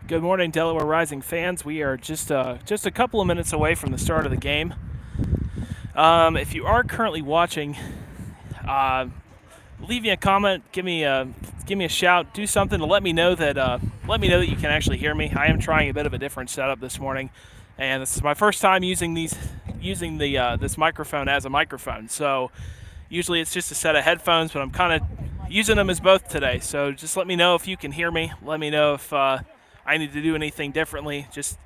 Good morning, Delaware Rising fans. We are just a couple of minutes away from the start of the game. If you are currently watching, leave me a comment, give me a shout, do something to let me know that you can actually hear me. I am trying a bit of a different setup this morning, and this is my first time using this microphone as a microphone. So usually it's just a set of headphones, but I'm kind of using them as both today. So just let me know if you can hear me. Let me know if I need to do anything differently. Just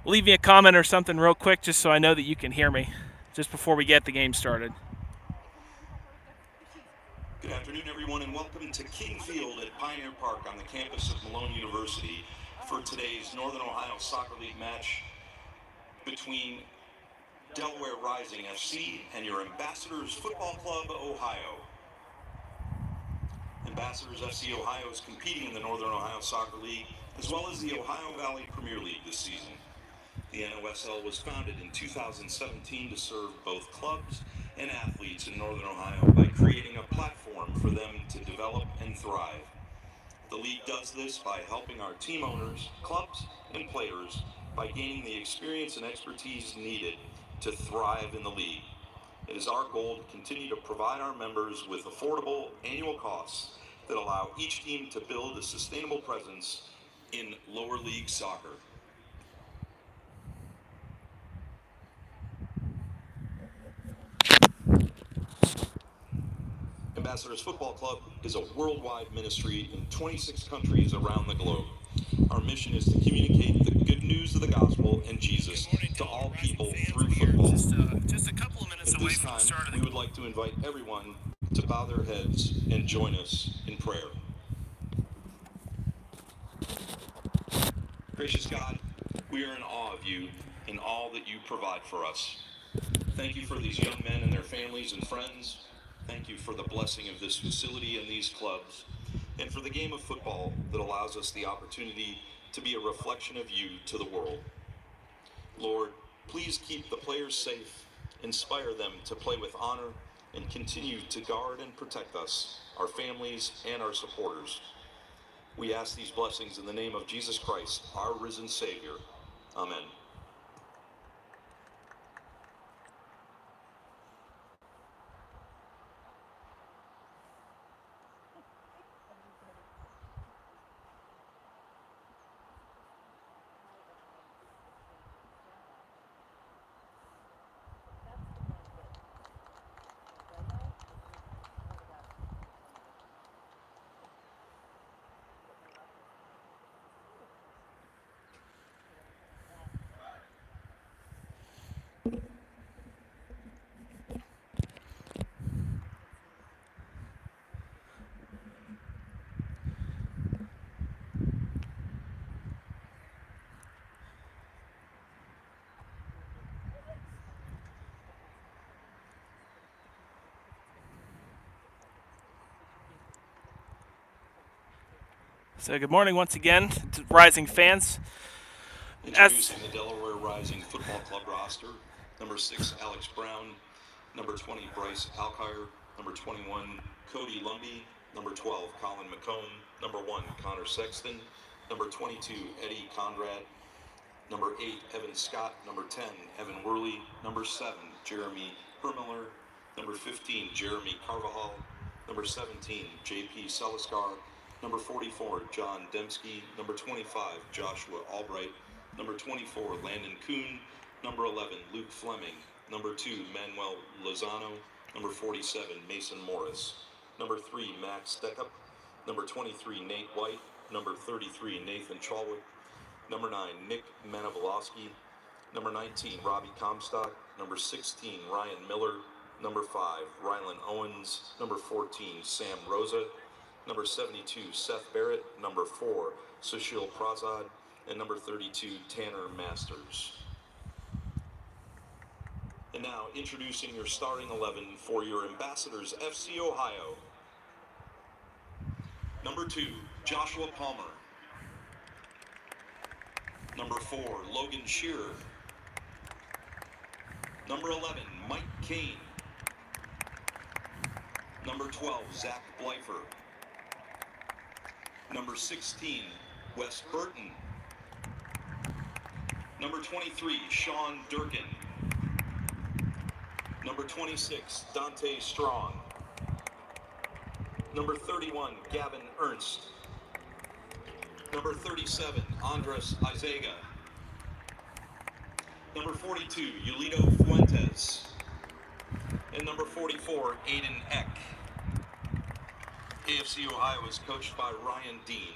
leave me a comment or something real quick just so I know that you can hear me just before we get the game started. Good afternoon, everyone, and welcome to King Field at Pioneer Park on the campus of Malone University for today's Northern Ohio Soccer League match between Delaware Rising FC and your Ambassadors Football Club, Ohio. Ambassadors FC Ohio is competing in the Northern Ohio Soccer League as well as the Ohio Valley Premier League this season. The NOSL was founded in 2017 to serve both clubs and athletes in Northern Ohio by creating a platform for them to develop and thrive. The league does this by helping our team owners, clubs, and players by gaining the experience and expertise needed to thrive in the league. It is our goal to continue to provide our members with affordable annual costs that allow each team to build a sustainable presence in lower league soccer. Ambassadors Football Club is a worldwide ministry in 26 countries around the globe. Our mission is to communicate the good news of the gospel and Jesus to all people through football. Just a couple of minutes At away this from the time, start of we would like to invite everyone to bow their heads and join us in prayer. Gracious God, we are in awe of you and all that you provide for us. Thank you for these young men and their families and friends. Thank you for the blessing of this facility and these clubs, and for the game of football that allows us the opportunity to be a reflection of you to the world. Lord, please keep the players safe, inspire them to play with honor, and continue to guard and protect us, our families, and our supporters. We ask these blessings in the name of Jesus Christ, our risen Savior. Amen. So good morning once again to Rising fans. Introducing the Delaware Rising Football Club roster. Number 6, Alex Brown. Number 20, Bryce Alkire. Number 21, Cody Lumby. Number 12, Colin McComb. Number 1, Connor Sexton. Number 22, Eddie Conrad. Number 8, Evan Scott. Number 10, Evan Worley. Number 7, Jeremy Hermiller. Number 15, Jeremy Carvajal. Number 17, JP Seliskar. Number 44, John Dembski. Number 25, Joshua Albright. Number 24, Landon Kuhn. Number 11, Luke Fleming. Number 2, Manuel Lozano. Number 47, Mason Morris. Number 3, Max Deckup. Number 23, Nate White. Number 33, Nathan Chalwood. Number 9, Nick Manivolowski. Number 19, Robbie Comstock. Number 16, Ryan Miller. Number 5, Rylan Owens. Number 14, Sam Rosa. Number 72, Seth Barrett. Number 4, Sushil Prasad. And number 32, Tanner Masters. And now, introducing your starting 11 for your Ambassadors FC Ohio. Number 2, Joshua Palmer. Number 4, Logan Shearer. Number 11, Mike Kane. Number 12, Zach Bleifer. Number 16, Wes Burton. Number 23, Sean Durkin. Number 26, Dante Strong. Number 31, Gavin Ernst. Number 37, Andres Izega. Number 42, Yulito Fuentes. And number 44, Aiden Eck. AFC Ohio is coached by Ryan Dean.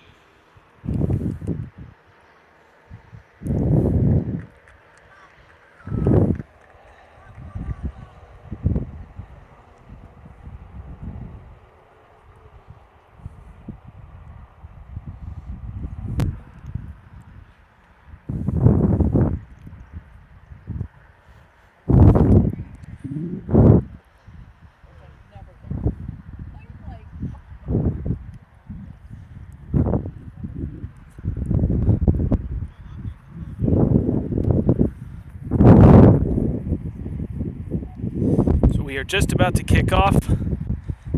We are just about to kick off.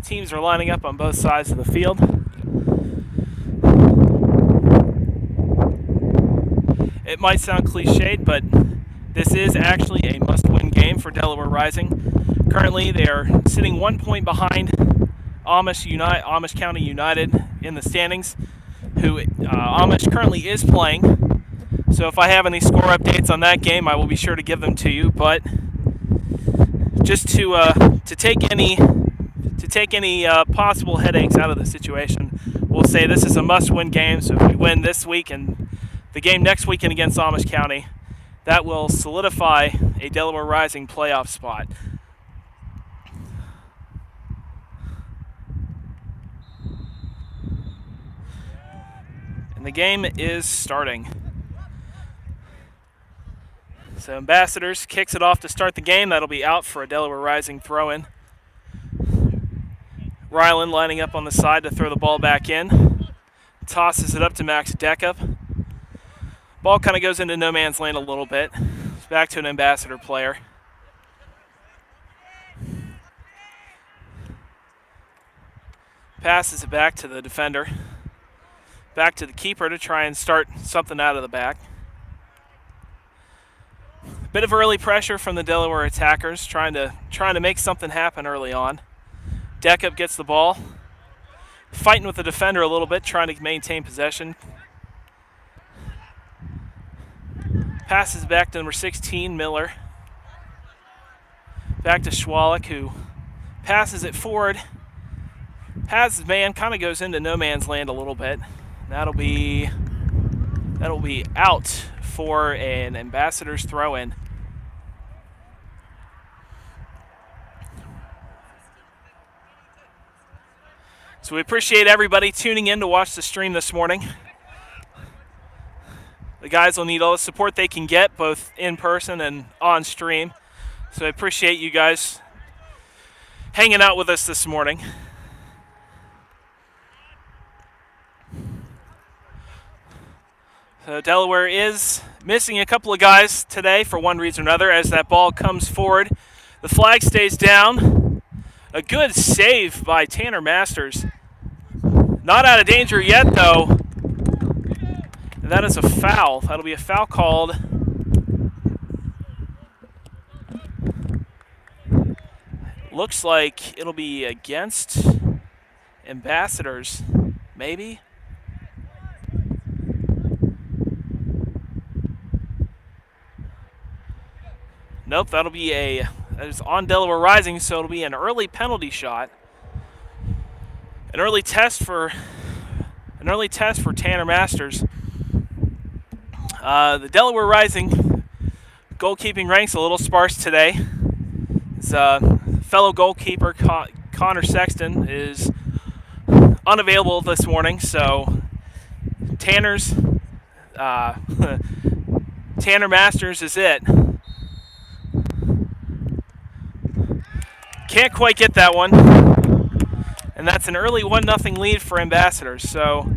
Teams are lining up on both sides of the field. It might sound cliched, but this is actually a must-win game for Delaware Rising. Currently, they are sitting 1 point behind Amish County United in the standings, who Amish currently is playing. So if I have any score updates on that game, I will be sure to give them to you. But just to take any possible headaches out of the situation, we'll say this is a must-win game. So if we win this week and the game next weekend against Amish County, that will solidify a Delaware Rising playoff spot. And the game is starting. So Ambassadors kicks it off to start the game. That'll be out for a Delaware Rising throw-in. Ryland lining up on the side to throw the ball back in. Tosses it up to Max Deckup. Ball kind of goes into no man's land a little bit. It's back to an Ambassador player. Passes it back to the defender. Back to the keeper to try and start something out of the back. Bit of early pressure from the Delaware attackers, trying to make something happen early on. Deckup gets the ball, fighting with the defender a little bit, trying to maintain possession. Passes back to number 16, Miller. Back to Schwalik, who passes it forward. Has his man, kind of goes into no man's land a little bit. That'll be out for an Ambassadors throw-in. So we appreciate everybody tuning in to watch the stream this morning. The guys will need all the support they can get, both in person and on stream. So I appreciate you guys hanging out with us this morning. So Delaware is missing a couple of guys today for one reason or another as that ball comes forward. The flag stays down. A good save by Tanner Masters. Not out of danger yet, though. That is a foul. That'll be a foul called. Looks like it'll be against Ambassadors, maybe. Nope, that is on Delaware Rising, so it'll be an early penalty shot. An early test for Tanner Masters. The Delaware Rising goalkeeping ranks a little sparse today. His fellow goalkeeper Connor Sexton is unavailable this morning, so Tanner Masters is it. Can't quite get that one. And that's an early 1-0 lead for Ambassadors. So,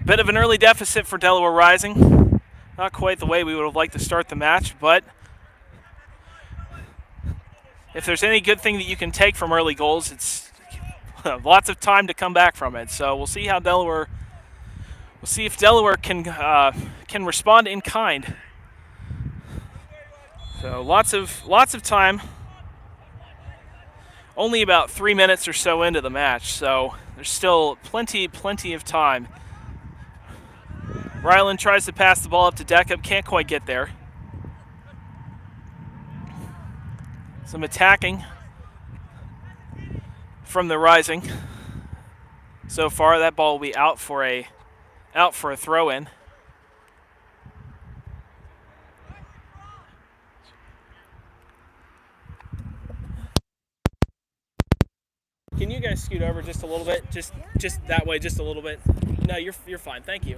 bit of an early deficit for Delaware Rising. Not quite the way we would have liked to start the match, but if there's any good thing that you can take from early goals, it's lots of time to come back from it. So we'll see how Delaware. We'll see if Delaware can can respond in kind. So lots of time. Only about 3 minutes or so into the match, so there's still plenty of time. Ryland tries to pass the ball up to Deckham, can't quite get there. Some attacking from the Rising. So far, that ball will be out for a throw-in. Can you guys scoot over just a little bit? Just that way, just a little bit. No, you're fine. Thank you.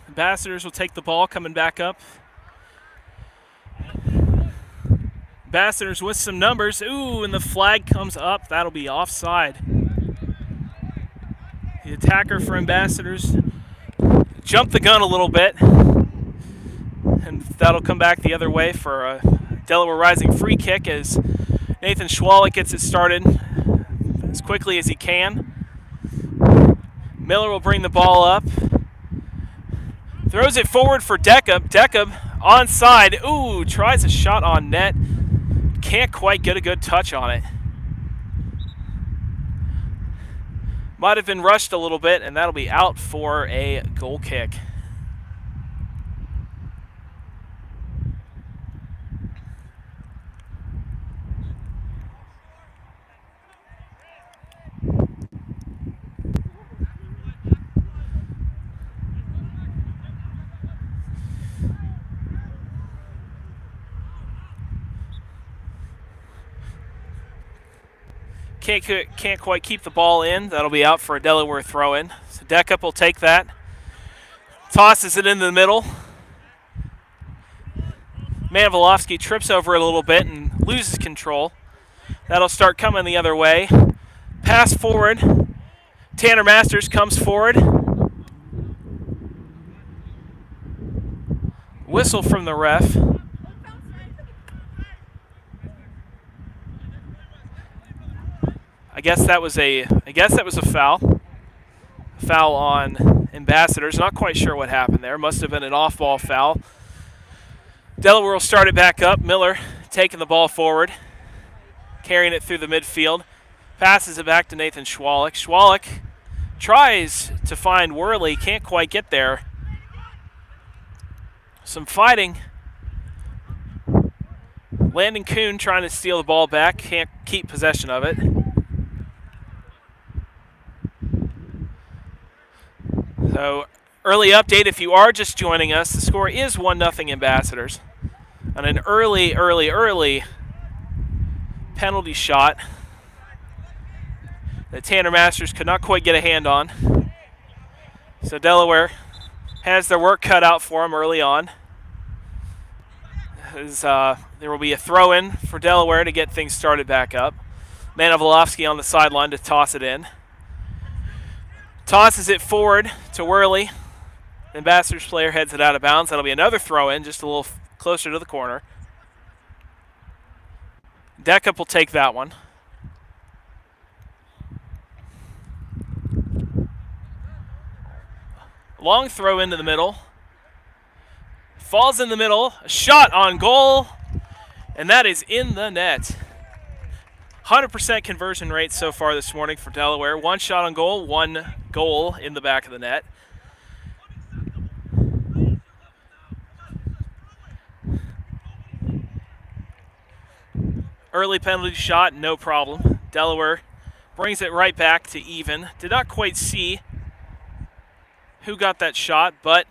Ambassadors will take the ball coming back up. Ambassadors with some numbers. Ooh, and the flag comes up. That'll be offside. The attacker for Ambassadors jumped the gun a little bit. And that'll come back the other way for a Delaware Rising free kick as Nathan Schwalik gets it started as quickly as he can. Miller will bring the ball up. Throws it forward for Deckham. Deckham onside. Ooh, tries a shot on net. Can't quite get a good touch on it. Might have been rushed a little bit, and that'll be out for a goal kick. Can't quite keep the ball in. That'll be out for a Delaware throw-in. So Deckup will take that. Tosses it into the middle. Manvolovsky trips over it a little bit and loses control. That'll start coming the other way. Pass forward. Tanner Masters comes forward. Whistle from the ref. I guess that was a foul. Foul on Ambassadors. Not quite sure what happened there. Must have been an off-ball foul. Delaware will start it back up. Miller taking the ball forward, carrying it through the midfield. Passes it back to Nathan Schwalik. Schwalik tries to find Worley. Can't quite get there. Some fighting. Landon Kuhn trying to steal the ball back. Can't keep possession of it. So, early update, if you are just joining us, the score is 1-0 Ambassadors. On an early penalty shot that Tanner Masters could not quite get a hand on. So Delaware has their work cut out for them early on. There will be a throw-in for Delaware to get things started back up. Manvolovsky on the sideline to toss it in. Tosses it forward to Worley. The Ambassadors player heads it out of bounds. That'll be another throw-in, just a little closer to the corner. Deckup will take that one. Long throw into the middle. Falls in the middle. A shot on goal. And that is in the net. 100% conversion rate so far this morning for Delaware. One shot on goal, one goal in the back of the net. Early penalty shot, no problem. Delaware brings it right back to even. Did not quite see who got that shot, but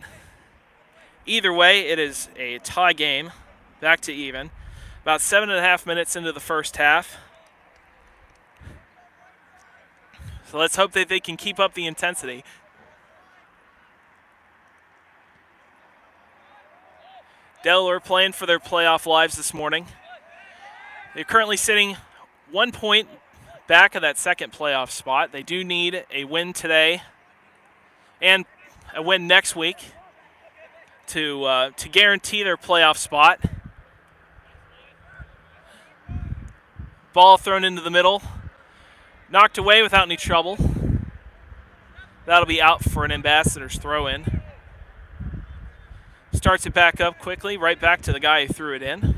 either way, it is a tie game. Back to even. About 7.5 minutes into the first half. So let's hope that they can keep up the intensity. Delaware playing for their playoff lives this morning. They're currently sitting 1 point back of that second playoff spot. They do need a win today and a win next week to guarantee their playoff spot. Ball thrown into the middle, knocked away without any trouble. That'll be out for an Ambassadors throw-in. Starts it back up quickly, right back to the guy who threw it in.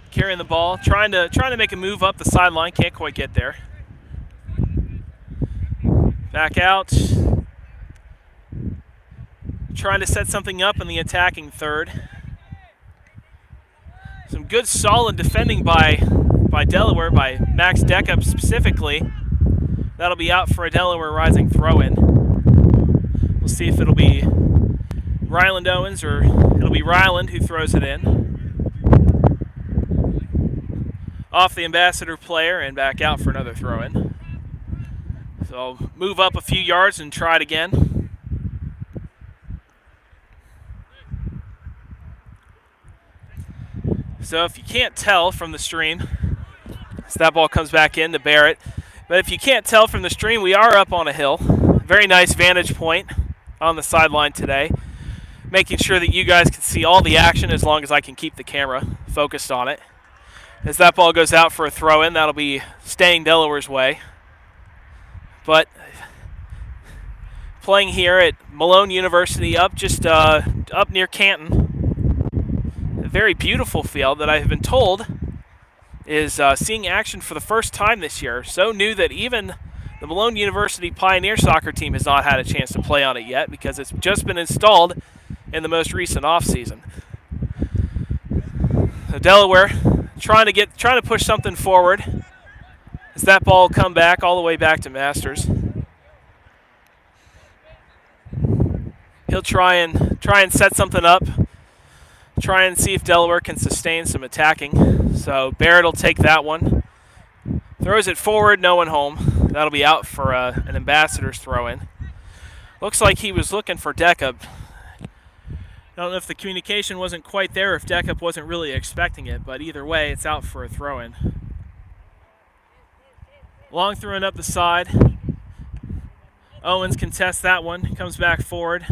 Carrying the ball, trying to make a move up the sideline, can't quite get there. Back out. Trying to set something up in the attacking third. Some good solid defending by Delaware, by Max Deckup specifically. That'll be out for a Delaware Rising throw-in. We'll see if it'll be Ryland Owens or it'll be Ryland who throws it in. Off the Ambassador player and back out for another throw-in. So I'll move up a few yards and try it again. So if you can't tell from the stream, so that ball comes back in to Barrett. But if you can't tell from the stream, we are up on a hill. Very nice vantage point on the sideline today. Making sure that you guys can see all the action as long as I can keep the camera focused on it. As that ball goes out for a throw-in, that'll be staying Delaware's way. But playing here at Malone University up just up near Canton. A very beautiful field that I've been told is seeing action for the first time this year. So new that even the Malone University Pioneer soccer team has not had a chance to play on it yet because it's just been installed in the most recent offseason. So Delaware trying to push something forward as that ball will come back all the way back to Masters. He'll try and set something up. Try and see if Delaware can sustain some attacking. So Barrett will take that one. Throws it forward, no one home. That'll be out for an Ambassador's throw-in. Looks like he was looking for Deckup. I don't know if the communication wasn't quite there, if Deckup wasn't really expecting it, but either way, it's out for a throw-in. Long throw-in up the side. Owens contests that one, comes back forward.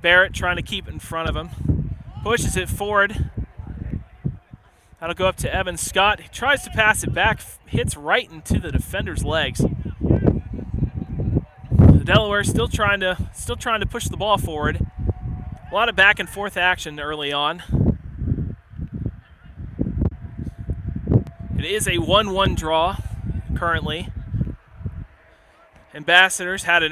Barrett trying to keep it in front of him. Pushes it forward. That'll go up to Evan Scott. He tries to pass it back, hits right into the defender's legs. The Delaware still trying to push the ball forward. A lot of back and forth action early on. It is a 1-1 draw currently. Ambassadors had an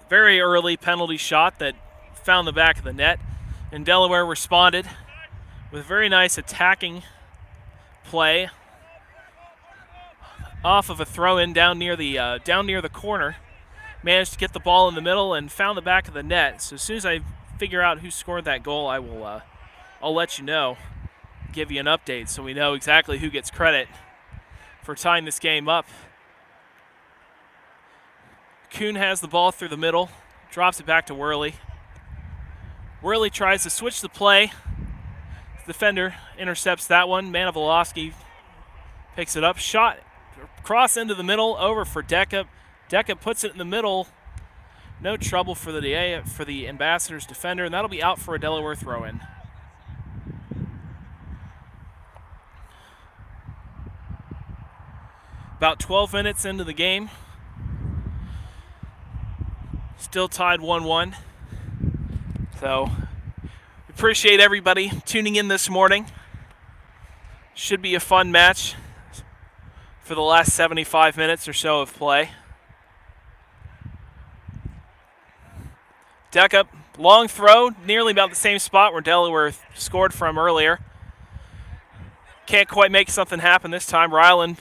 very early penalty shot that found the back of the net, and Delaware responded with very nice attacking play off of a throw-in down near the corner. Managed to get the ball in the middle and found the back of the net. So as soon as I figure out who scored that goal, I'll let you know, give you an update so we know exactly who gets credit for tying this game up. Kuhn has the ball through the middle, drops it back to Worley. Worley tries to switch the play. The defender intercepts that one. Manivolowski picks it up. Shot, cross into the middle, over for Deckup. Deckup puts it in the middle. No trouble for the Ambassadors defender, and that'll be out for a Delaware throw-in. About 12 minutes into the game. Still tied 1-1. So, appreciate everybody tuning in this morning. Should be a fun match for the last 75 minutes or so of play. Deckup, long throw, nearly about the same spot where Delaware scored from earlier. Can't quite make something happen this time. Ryland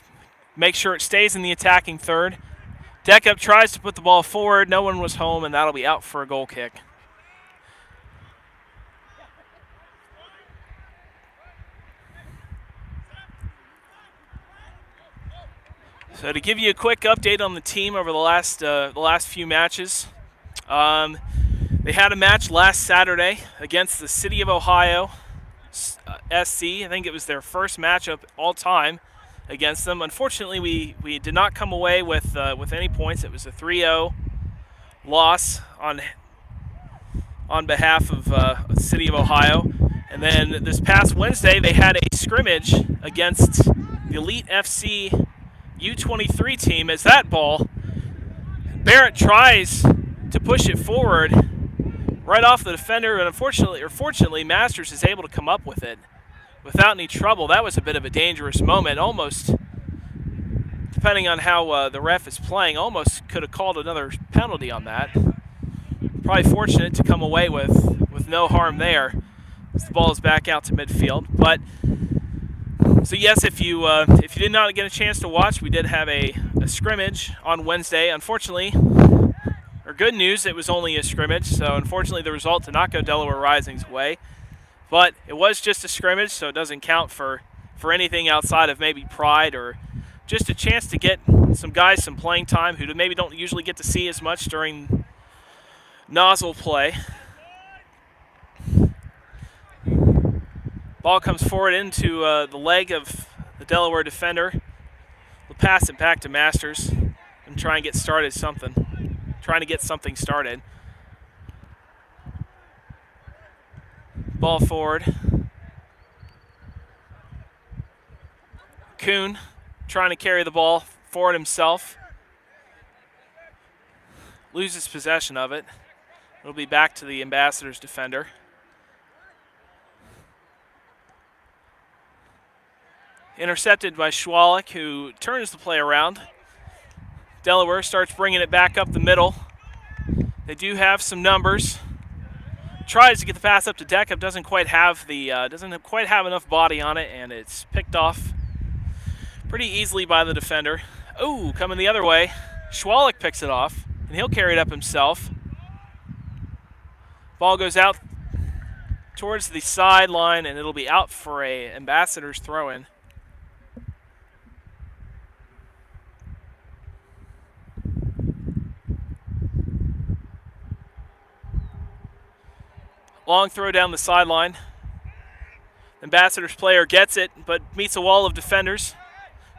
makes sure it stays in the attacking third. Deckup tries to put the ball forward. No one was home, and that'll be out for a goal kick. So to give you a quick update on the team over the last few matches, they had a match last Saturday against the City of Ohio SC. I think it was their first matchup all time against them. Unfortunately, we did not come away with any points. It was a 3-0 loss on behalf of the city of Ohio. And then this past Wednesday, they had a scrimmage against the Elite FC U23 team. As that ball, Barrett tries to push it forward right off the defender, and fortunately, Masters is able to come up with it without any trouble. That was a bit of a dangerous moment. Almost, depending on how the ref is playing, almost could have called another penalty on that. Probably fortunate to come away with no harm there, as the ball is back out to midfield. But so yes, if you did not get a chance to watch, we did have a scrimmage on Wednesday. Unfortunately, or good news, it was only a scrimmage. So unfortunately, the result did not go Delaware Rising's way. But it was just a scrimmage, so it doesn't count for anything outside of maybe pride or just a chance to get some guys some playing time who maybe don't usually get to see as much during nozzle play. Ball comes forward into the leg of the Delaware defender. We'll pass it back to Masters and try and get started trying to get something started. Ball forward. Kuhn trying to carry the ball forward himself. Loses possession of it. It'll be back to the Ambassadors defender. Intercepted by Schwalik, who turns the play around. Delaware starts bringing it back up the middle. They do have some numbers. Tries to get the pass up to Deckham, doesn't quite have enough body on it, and it's picked off pretty easily by the defender. Oh, coming the other way. Schwalik picks it off, and he'll carry it up himself. Ball goes out towards the sideline, and it'll be out for a Ambassadors throw-in. Long throw down the sideline. Ambassadors player gets it, but meets a wall of defenders.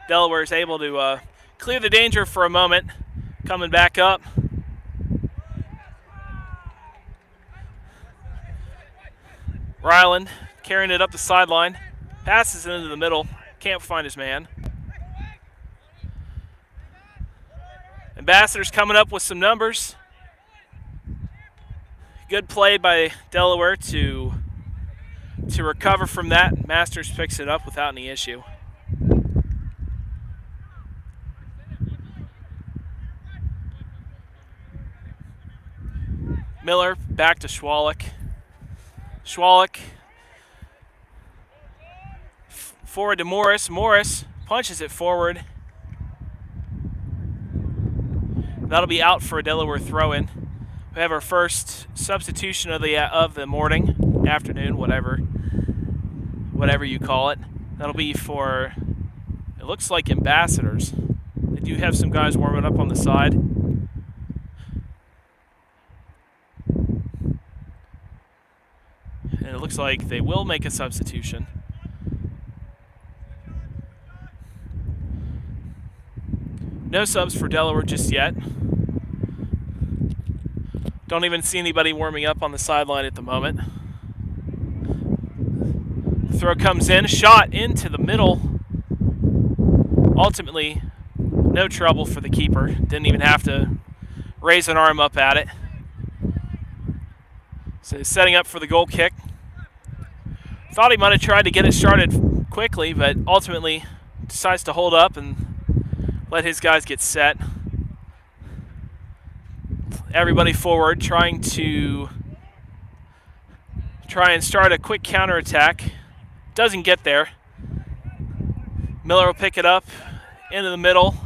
Delaware is able to clear the danger for a moment. Coming back up. Ryland carrying it up the sideline. Passes it into the middle. Can't find his man. Ambassadors coming up with some numbers. Good play by Delaware to recover from that. Masters picks it up without any issue. Miller back to Schwalik. Schwalik forward to Morris. Morris punches it forward. That'll be out for a Delaware throw-in. We have our first substitution of the morning, afternoon, whatever you call it. That'll be for, it looks like Ambassadors. They do have some guys warming up on the side. And it looks like they will make a substitution. No subs for Delaware just yet. Don't even see anybody warming up on the sideline at the moment. Throw comes in, shot into the middle. Ultimately, no trouble for the keeper. Didn't even have to raise an arm up at it. So he's setting up for the goal kick. Thought he might have tried to get it started quickly, but ultimately decides to hold up and let his guys get set. Everybody forward, trying and start a quick counterattack. Doesn't get there. Miller will pick it up into the middle.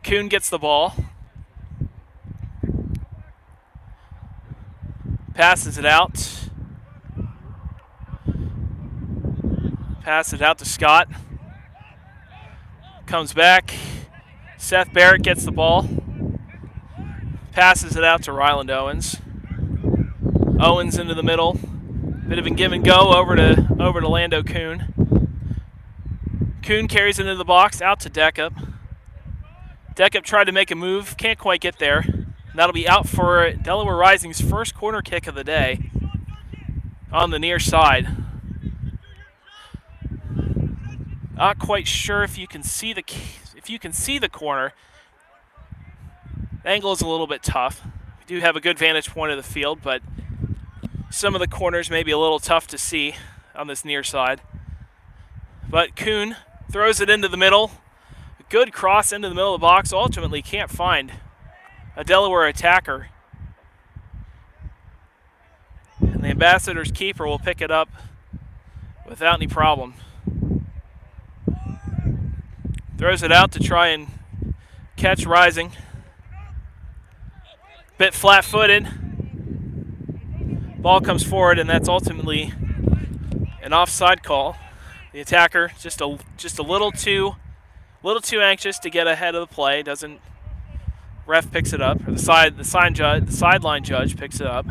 Kuhn gets the ball. Passes it out. Passes it out to Scott. Comes back. Seth Barrett gets the ball. Passes it out to Ryland Owens. Owens into the middle. Bit of a give and go over to Lando Kuhn. Kuhn carries it into the box, out to Deckup. Deckup tried to make a move, can't quite get there. And that'll be out for Delaware Rising's first corner kick of the day on the near side. Not quite sure if you can see the corner. The angle is a little bit tough. We do have a good vantage point of the field, but some of the corners may be a little tough to see on this near side. But Kuhn throws it into the middle. A good cross into the middle of the box. Ultimately can't find a Delaware attacker. And the Ambassadors keeper will pick it up without any problem. Throws it out to try and catch Rising. Bit flat-footed. Ball comes forward, and that's ultimately an offside call. The attacker just a little too anxious to get ahead of the play. Doesn't. Ref picks it up, or the sideline judge picks it up.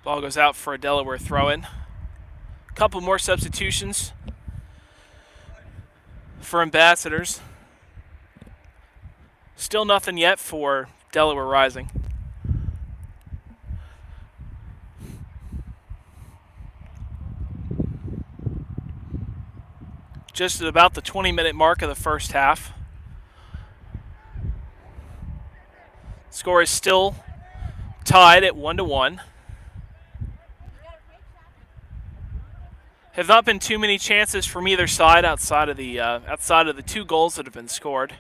Ball goes out for a Delaware throw-in. A couple more substitutions for Ambassadors. Still nothing yet for Delaware Rising. Just at about the 20-minute mark of the first half. Score is still tied at 1-1. Have not been too many chances from either side outside of the 2 goals that have been scored.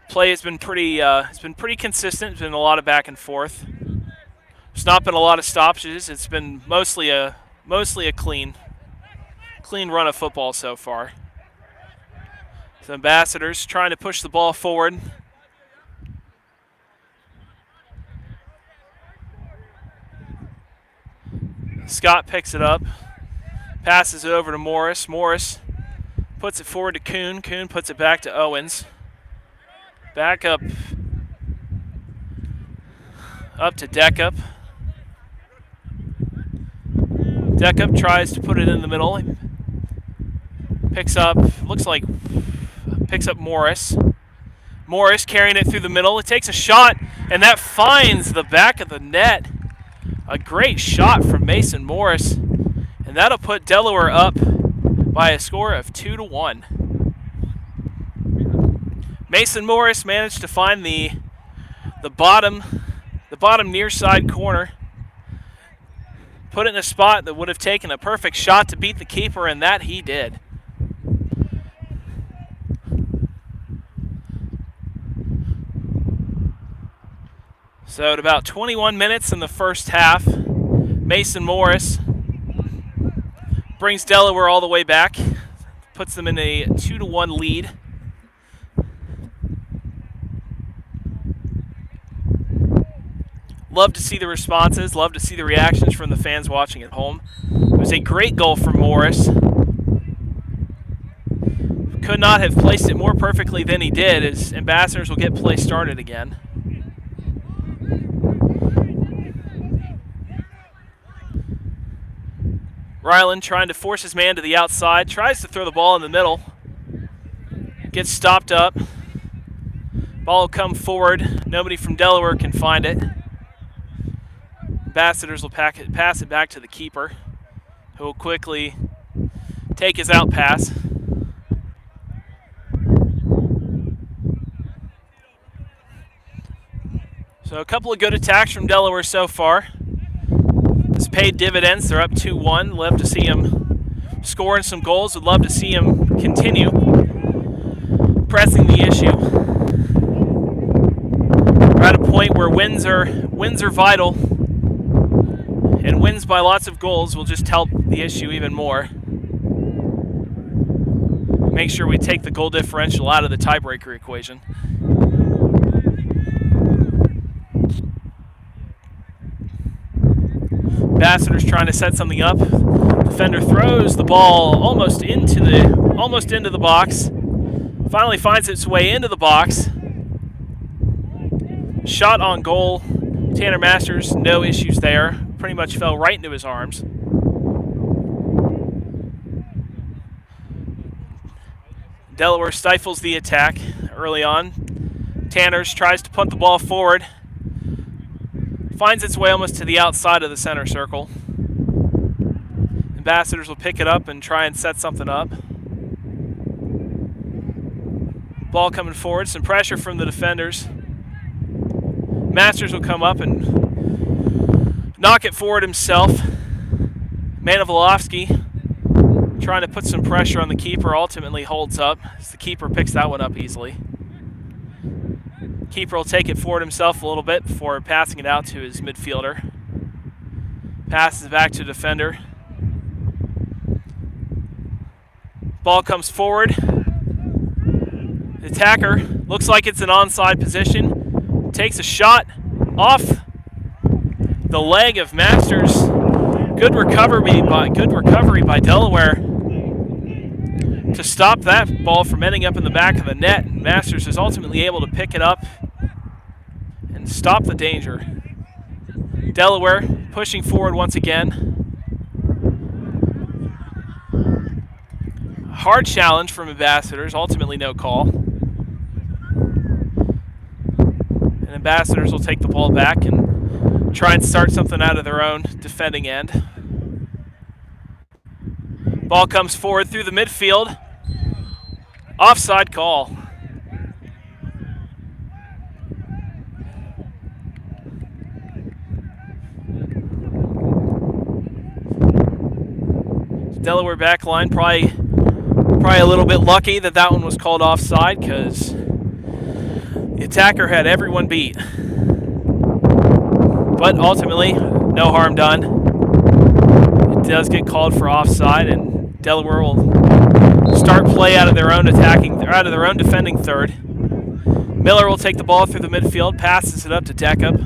Play has been pretty consistent. There's been a lot of back and forth. There's not been a lot of stoppages. It's been mostly a clean run of football so far. The Ambassadors trying to push the ball forward. Scott picks it up, passes it over to Morris. Morris puts it forward to Kuhn. Kuhn puts it back to Owens. Back up to Deckup. Deckup tries to put it in the middle. Picks up Morris. Morris carrying it through the middle. It takes a shot, and that finds the back of the net. A great shot from Mason Morris, and that'll put Delaware up by a score of 2-1. Mason Morris managed to find the bottom near side corner, put it in a spot that would have taken a perfect shot to beat the keeper, and that he did. So at about 21 minutes in the first half, Mason Morris brings Delaware all the way back, puts them in a 2-1 lead. Love to see the responses, love to see the reactions from the fans watching at home. It was a great goal from Morris. Could not have placed it more perfectly than he did, as Ambassadors will get play started again. Ryland trying to force his man to the outside, tries to throw the ball in the middle. Gets stopped up. Ball will come forward. Nobody from Delaware can find it. Ambassadors will pass it back to the keeper, who will quickly take his out pass. So a couple of good attacks from Delaware so far. It's paid dividends. They're up 2-1. Love to see him scoring some goals. Would love to see him continue pressing the issue. We're at a point where wins are vital, and wins by lots of goals will just help the issue even more. Make sure we take the goal differential out of the tiebreaker equation. Ambassador's trying to set something up. Defender throws the ball almost into the box. Finally finds its way into the box. Shot on goal. Tanner Masters, no issues there. Pretty much fell right into his arms. Delaware stifles the attack early on. Tanners tries to punt the ball forward. Finds its way almost to the outside of the center circle. Ambassadors will pick it up and try and set something up. Ball coming forward, some pressure from the defenders. Masters will come up and knock it forward himself. Manivolovsky trying to put some pressure on the keeper, ultimately holds up as the keeper picks that one up easily. Keeper will take it forward himself a little bit before passing it out to his midfielder. Passes back to defender. Ball comes forward. The attacker looks like it's an onside position. Takes a shot off the leg of Masters. Good recovery by Delaware to stop that ball from ending up in the back of the net. Masters is ultimately able to pick it up and stop the danger. Delaware pushing forward once again. Hard challenge from Ambassadors, ultimately no call. And Ambassadors will take the ball back and try and start something out of their own defending end. Ball comes forward through the midfield. Offside call. Delaware back line probably a little bit lucky that one was called offside because the attacker had everyone beat. But ultimately, no harm done. It does get called for offside, and Delaware will start play out of their own defending third. Miller will take the ball through the midfield, passes it up to Deckup.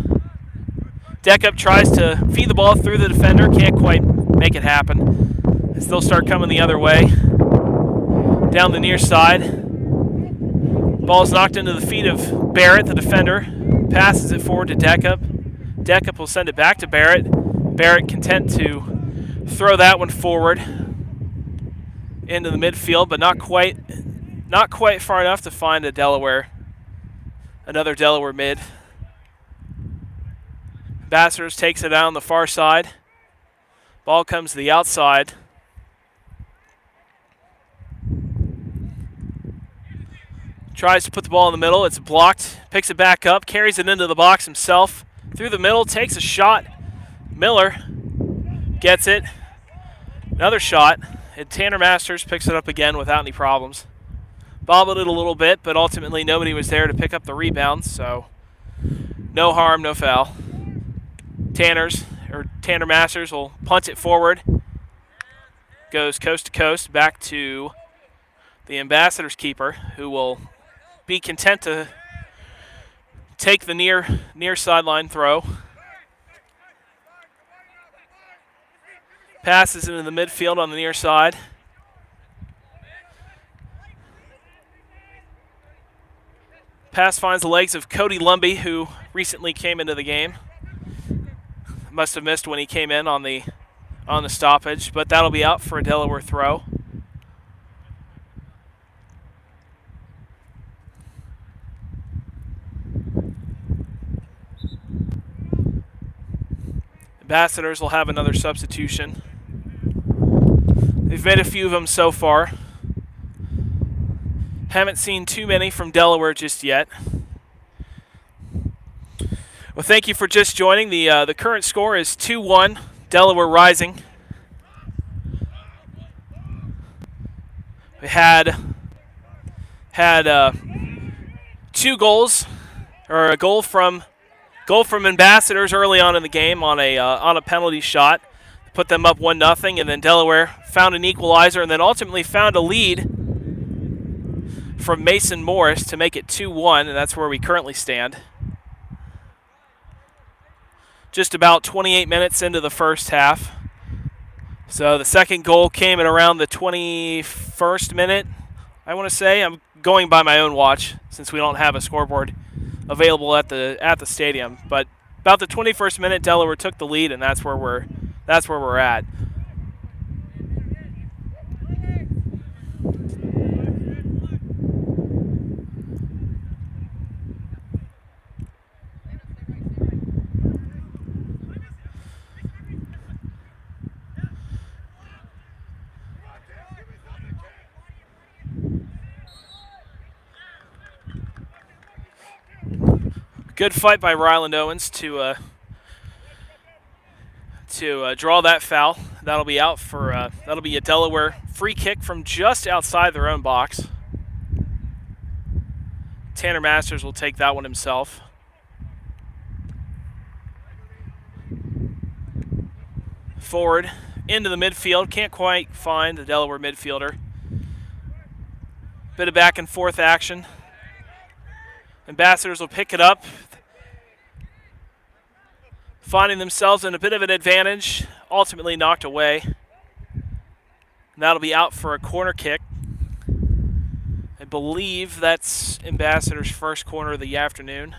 Deckup tries to feed the ball through the defender, can't quite make it happen. They'll start coming the other way. Down the near side. Ball's knocked into the feet of Barrett, the defender. Passes it forward to Deckup. Deckup will send it back to Barrett. Barrett content to throw that one forward into the midfield, but not quite far enough to find another Delaware mid. Ambassadors takes it out on the far side. Ball comes to the outside. Tries to put the ball in the middle. It's blocked. Picks it back up. Carries it into the box himself. Through the middle. Takes a shot. Miller gets it. Another shot. And Tanner Masters picks it up again without any problems. Bobbled it a little bit, but ultimately nobody was there to pick up the rebound, so no harm, no foul. Tanner Masters will punt it forward. Goes coast to coast back to the Ambassadors keeper, who will be content to take the near sideline throw. Passes into the midfield on the near side. Pass finds the legs of Cody Lumby, who recently came into the game. Must have missed when he came in on the stoppage, but that'll be out for a Delaware throw. Ambassadors will have another substitution. They've made a few of them so far. Haven't seen too many from Delaware just yet. Well, thank you for just joining. The current score is 2-1, Delaware rising. We had two goals, or a goal from Ambassadors early on in the game on a penalty shot, put them up 1-0, and then Delaware found an equalizer, and then ultimately found a lead from Mason Morris to make it 2-1, and that's where we currently stand. just about 28 minutes into the first half. So the second goal came at around the 21st minute, I want to say. I'm going by my own watch since we don't have a scoreboard available at the stadium. But about the 21st minute, Delaware took the lead, and that's where we're at. Good fight by Ryland Owens to draw that foul. That'll be out for that'll be a Delaware free kick from just outside their own box. Tanner Masters will take that one himself. Forward into the midfield. Can't quite find the Delaware midfielder. Bit of back and forth action. Ambassadors will pick it up, finding themselves in a bit of an advantage, ultimately knocked away. And that'll be out for a corner kick. I believe that's Ambassadors' first corner of the afternoon.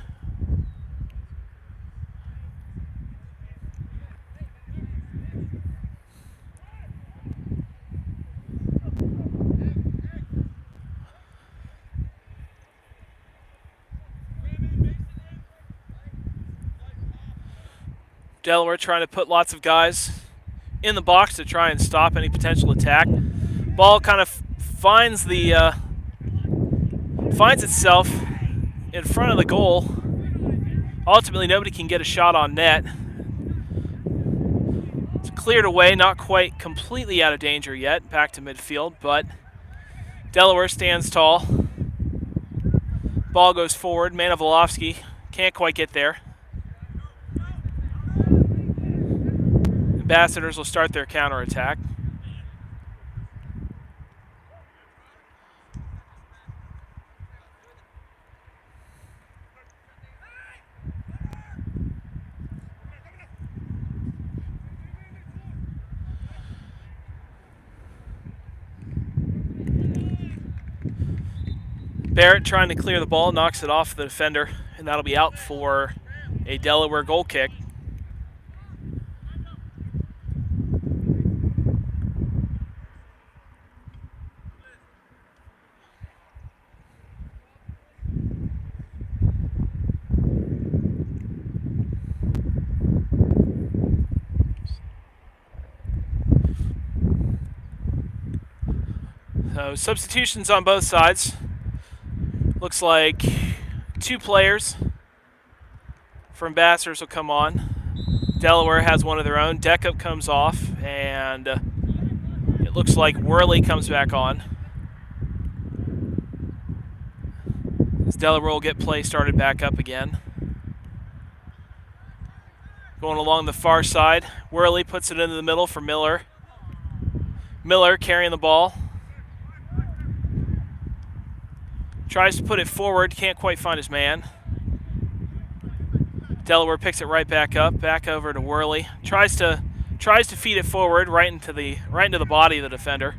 Delaware trying to put lots of guys in the box to try and stop any potential attack. Ball kind of finds itself in front of the goal. Ultimately, nobody can get a shot on net. It's cleared away, not quite completely out of danger yet. Back to midfield, but Delaware stands tall. Ball goes forward. Manivolovsky can't quite get there. Ambassadors will start their counterattack. Barrett trying to clear the ball, knocks it off the defender, and that'll be out for a Delaware goal kick. So substitutions on both sides. Looks like 2 players for Ambassadors will come on. Delaware has one of their own. Deckup comes off, and it looks like Worley comes back on. As Delaware will get play started back up again. Going along the far side, Worley puts it into the middle for Miller. Miller carrying the ball. Tries to put it forward, can't quite find his man. Delaware picks it right back up, back over to Worley. Tries to feed it forward, right into the body of the defender.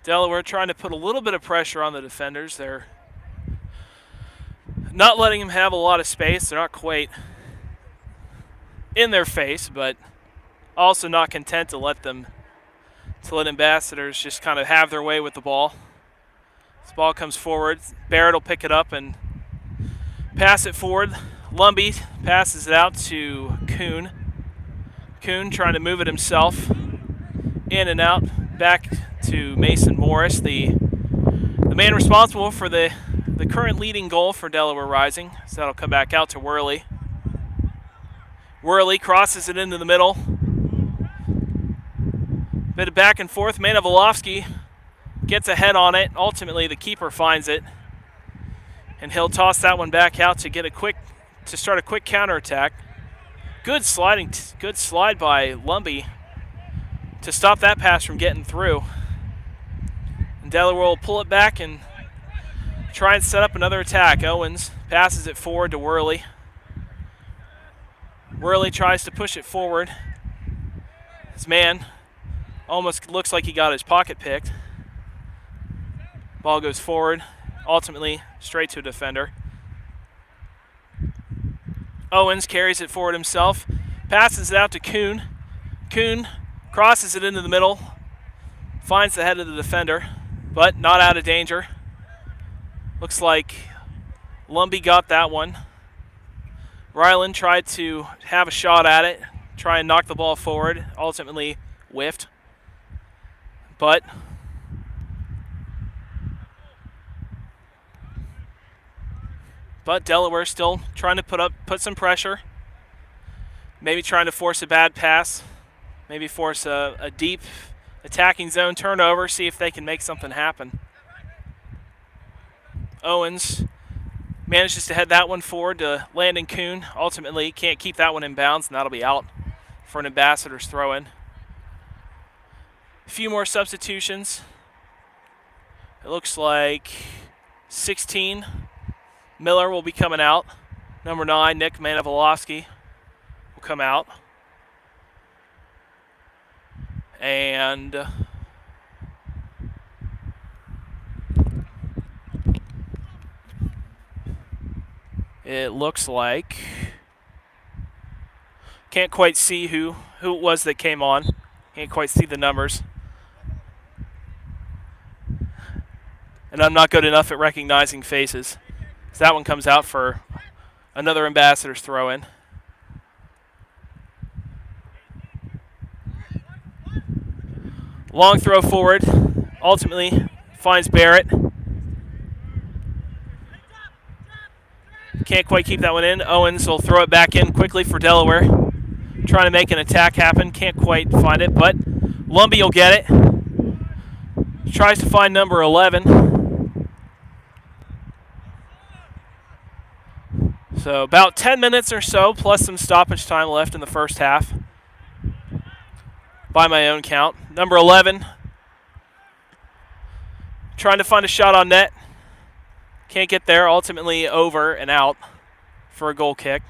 Delaware trying to put a little bit of pressure on the defenders. They're not letting them have a lot of space. They're not quite in their face, but also not content to let Ambassadors just kind of have their way with the ball. This ball comes forward. Barrett will pick it up and pass it forward. Lumbee passes it out to Kuhn. Kuhn trying to move it himself. In and out. Back to Mason Morris, the man responsible for the current leading goal for Delaware Rising. So that'll come back out to Worley. Worley crosses it into the middle. Bit of back and forth. Manivolovsky gets a head on it. Ultimately, the keeper finds it, and he'll toss that one back out to start a quick counterattack. Good good slide by Lumbee to stop that pass from getting through. And Delaware will pull it back and try and set up another attack. Owens passes it forward to Worley. Worley tries to push it forward. His man almost looks like he got his pocket picked. Ball goes forward, ultimately straight to a defender. Owens carries it forward himself, passes it out to Kuhn. Kuhn crosses it into the middle, finds the head of the defender, but not out of danger. Looks like Lumbee got that one. Ryland tried to have a shot at it, try and knock the ball forward, ultimately whiffed. But Delaware still trying to put some pressure. Maybe trying to force a bad pass. Maybe force a deep attacking zone turnover, see if they can make something happen. Owens manages to head that one forward to Landon Kuhn. Ultimately, can't keep that one in bounds, and that'll be out for an Ambassadors throw-in. A few more substitutions. It looks like 16. Miller will be coming out. Number 9, Nick Manivolovsky, will come out. And it looks like, can't quite see who it was that came on. Can't quite see the numbers. And I'm not good enough at recognizing faces. So that one comes out for another Ambassadors throw-in. Long throw forward. Ultimately finds Barrett. Can't quite keep that one in. Owens will throw it back in quickly for Delaware. Trying to make an attack happen. Can't quite find it, but Lumbee will get it. Tries to find number 11. So about 10 minutes or so, plus some stoppage time left in the first half, by my own count. Number 11, trying to find a shot on net. Can't get there, ultimately over and out for a goal kick.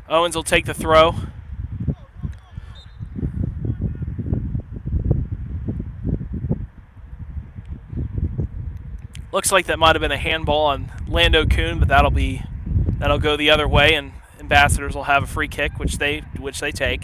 Owens will take the throw. Looks like that might have been a handball on Lando Kuhn, but that'll go the other way, and Ambassadors will have a free kick, which they take.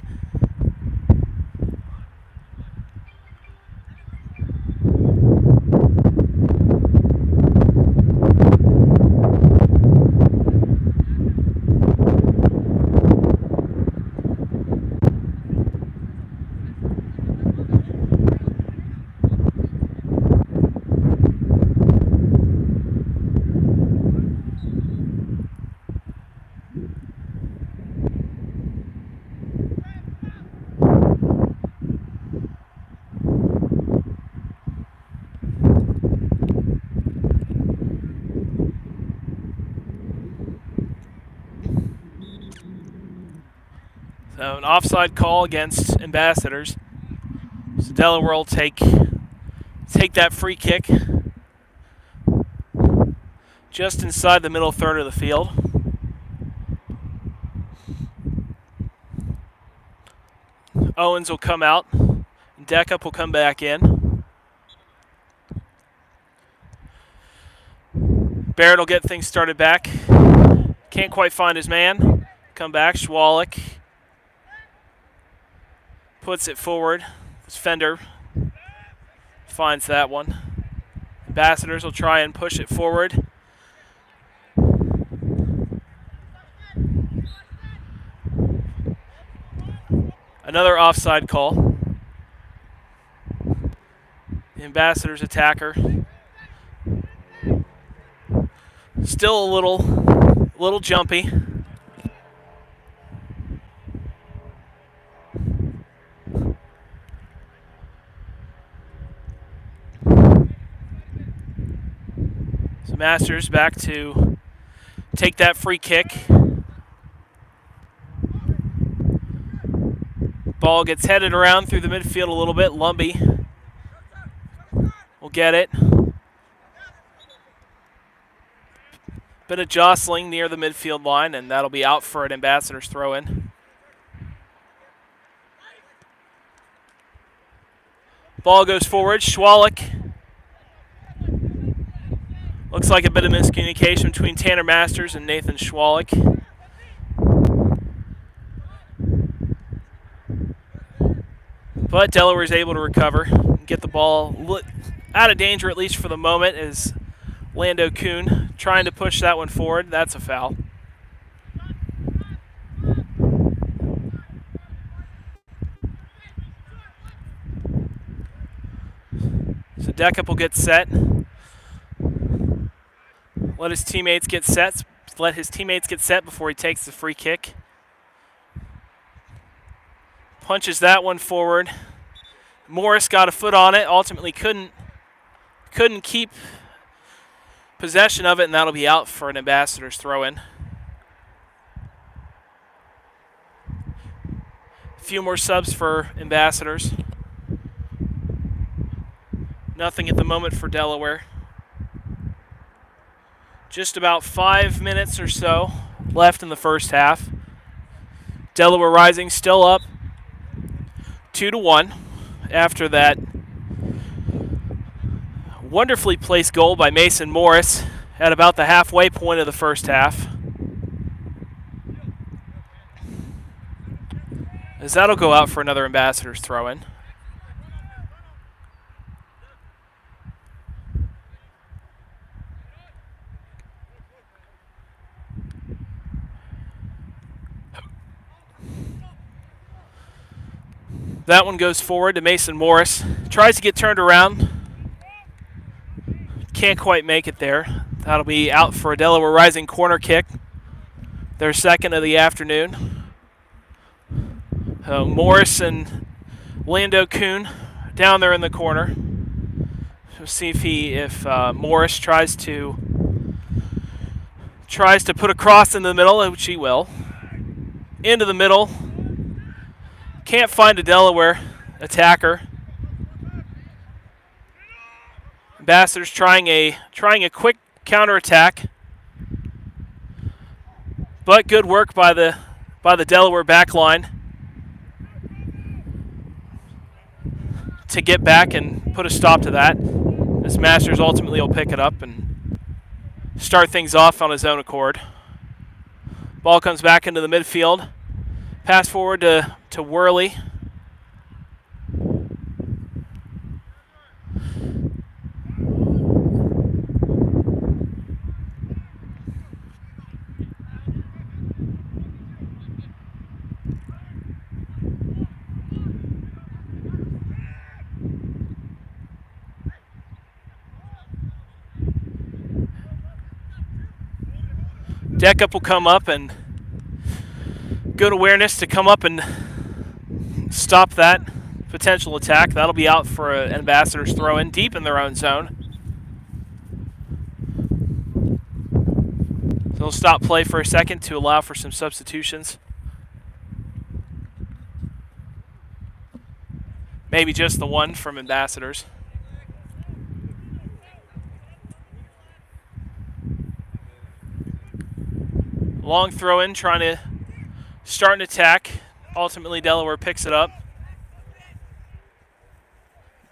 So an offside call against Ambassadors. So Delaware will take that free kick just inside the middle third of the field. Owens will come out. Deckup will come back in. Barrett will get things started back. Can't quite find his man. Come back. Schwalik puts it forward. Fender finds that one. Ambassadors will try and push it forward. Another offside call. Ambassador's attacker. Still a little jumpy. So Masters back to take that free kick. Ball gets headed around through the midfield a little bit. Lumby will get it. Bit of jostling near the midfield line, and that'll be out for an Ambassador's throw-in. Ball goes forward. Schwalik. Looks like a bit of miscommunication between Tanner Masters and Nathan Schwalik. But Delaware is able to recover and get the ball out of danger, at least for the moment, as Lando Kuhn trying to push that one forward. That's a foul. So Deckup will get set. Let his teammates get set. Let his teammates get set before he takes the free kick. Punches that one forward. Morris got a foot on it. Ultimately couldn't keep possession of it, and that'll be out for an Ambassador's throw-in. A few more subs for Ambassadors. Nothing at the moment for Delaware. Just about 5 minutes or so left in the first half. Delaware Rising still up 2-1 after that wonderfully placed goal by Mason Morris at about the halfway point of the first half. As that'll go out for another Ambassador's throw-in. That one goes forward to Mason Morris. Tries to get turned around. Can't quite make it there. That'll be out for a Delaware Rising corner kick. Their second of the afternoon. Morris and Lando Kuhn down there in the corner. We'll see if Morris tries to put a cross in the middle, which he will. Into the middle. Can't find a Delaware attacker. Ambassadors trying a quick counterattack, but good work by the Delaware back line to get back and put a stop to that. As Masters ultimately will pick it up and start things off on his own accord. Ball comes back into the midfield. Pass forward to Worley. Deckup will come up, and good awareness to come up and stop that potential attack. That'll be out for an Ambassador's throw-in deep in their own zone. So they'll stop play for a second to allow for some substitutions. Maybe just the one from Ambassadors. Long throw-in, trying to start an attack. Ultimately, Delaware picks it up.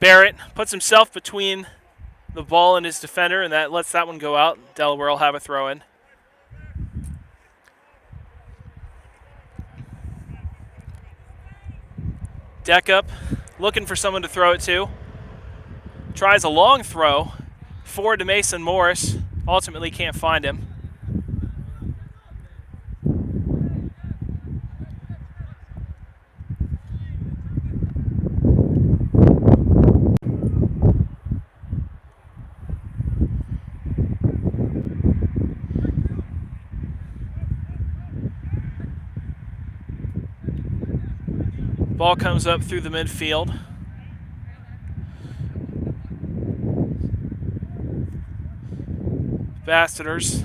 Barrett puts himself between the ball and his defender, and that lets that one go out. Delaware will have a throw-in. Deckup looking for someone to throw it to. Tries a long throw forward to Mason Morris. Ultimately can't find him. Ball comes up through the midfield. Ambassadors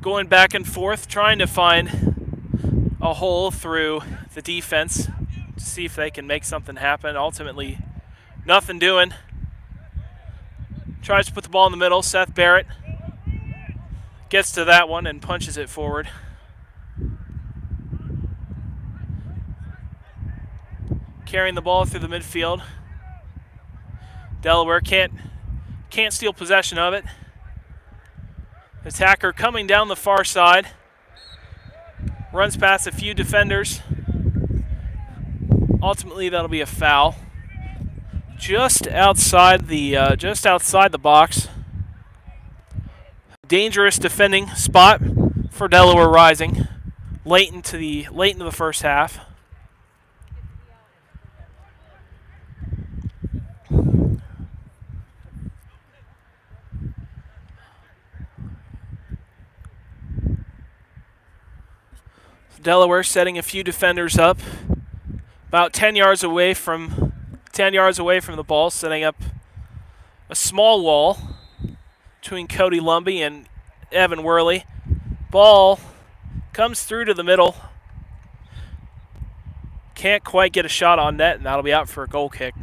going back and forth, trying to find a hole through the defense to see if they can make something happen. Ultimately, nothing doing. Tries to put the ball in the middle. Seth Barrett gets to that one and punches it forward. Carrying the ball through the midfield. Delaware can't steal possession of it. Attacker coming down the far side. Runs past a few defenders. Ultimately, that'll be a foul. Just outside the box. Dangerous defending spot for Delaware Rising late into the first half. Delaware setting a few defenders up, about 10 yards away from the ball, setting up a small wall between Cody Lumbee and Evan Worley. Ball comes through to the middle. Can't quite get a shot on net, and that'll be out for a goal kick.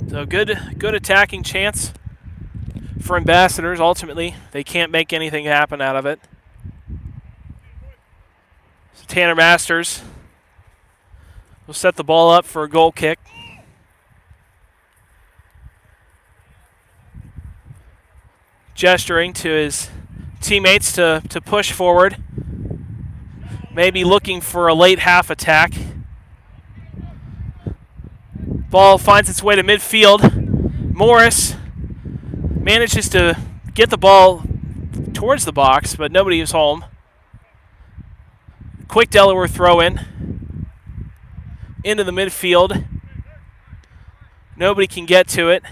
So good attacking chance for Ambassadors. Ultimately, they can't make anything happen out of it. So Tanner Masters will set the ball up for a goal kick. Gesturing to his teammates to push forward. Maybe looking for a late half attack. Ball finds its way to midfield. Morris manages to get the ball towards the box, but nobody is home. Quick Delaware throw in into the midfield. Nobody can get to it.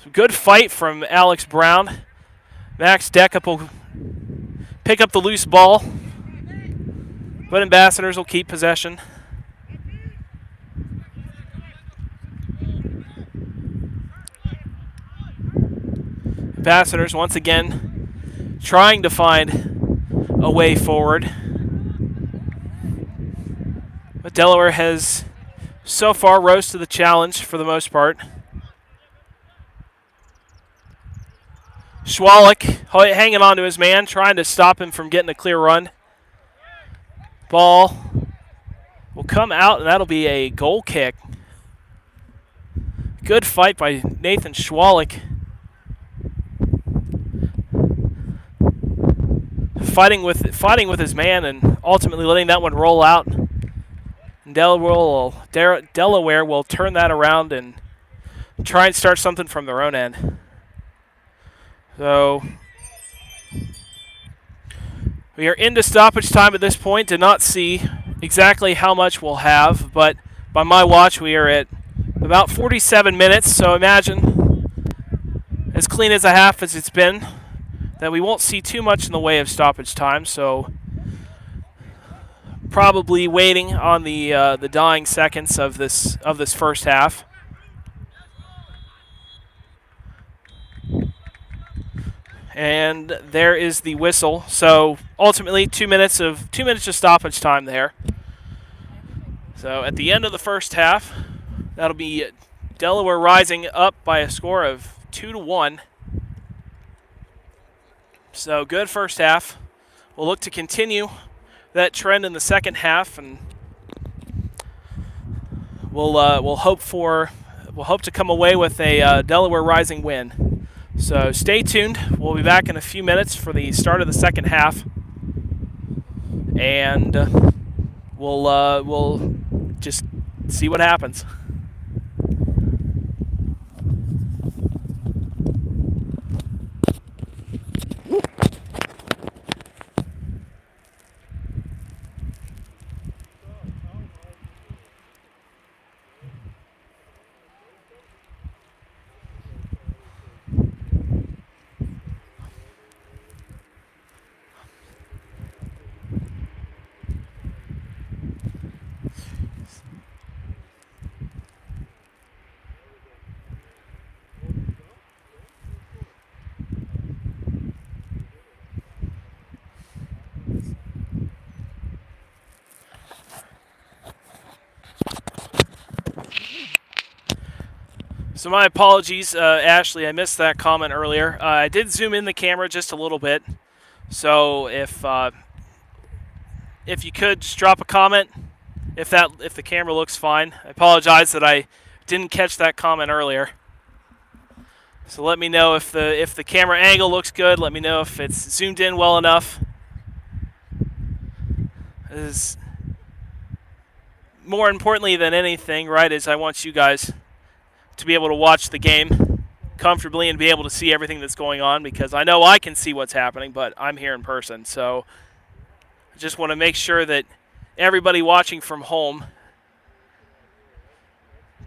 Some good fight from Alex Brown. Max Deckup will pick up the loose ball, but Ambassadors will keep possession. Ambassadors once again trying to find a way forward, but Delaware has so far rose to the challenge for the most part. Schwalik hanging on to his man, trying to stop him from getting a clear run. Ball will come out, and that'll be a goal kick. Good fight by Nathan Schwalik. Fighting with his man and ultimately letting that one roll out. And Delaware will turn that around and try and start something from their own end. So we are into stoppage time at this point. Did not see exactly how much we'll have, but by my watch we are at about 47 minutes. So imagine, as clean as a half as it's been, that we won't see too much in the way of stoppage time. So probably waiting on the dying seconds of this first half. And there is the whistle. So ultimately, 2 minutes of stoppage time there. So at the end of the first half, that'll be Delaware Rising up by a score of 2-1. So good first half. We'll look to continue that trend in the second half, and we'll hope to come away with a Delaware Rising win. So stay tuned. We'll be back in a few minutes for the start of the second half, and we'll just see what happens. So my apologies, Ashley. I missed that comment earlier. I did zoom in the camera just a little bit. So if you could just drop a comment, if the camera looks fine. I apologize that I didn't catch that comment earlier. So let me know if the camera angle looks good. Let me know if it's zoomed in well enough. Is more importantly than anything, right, is I want you guys to be able to watch the game comfortably and be able to see everything that's going on, because I know I can see what's happening, but I'm here in person. So I just want to make sure that everybody watching from home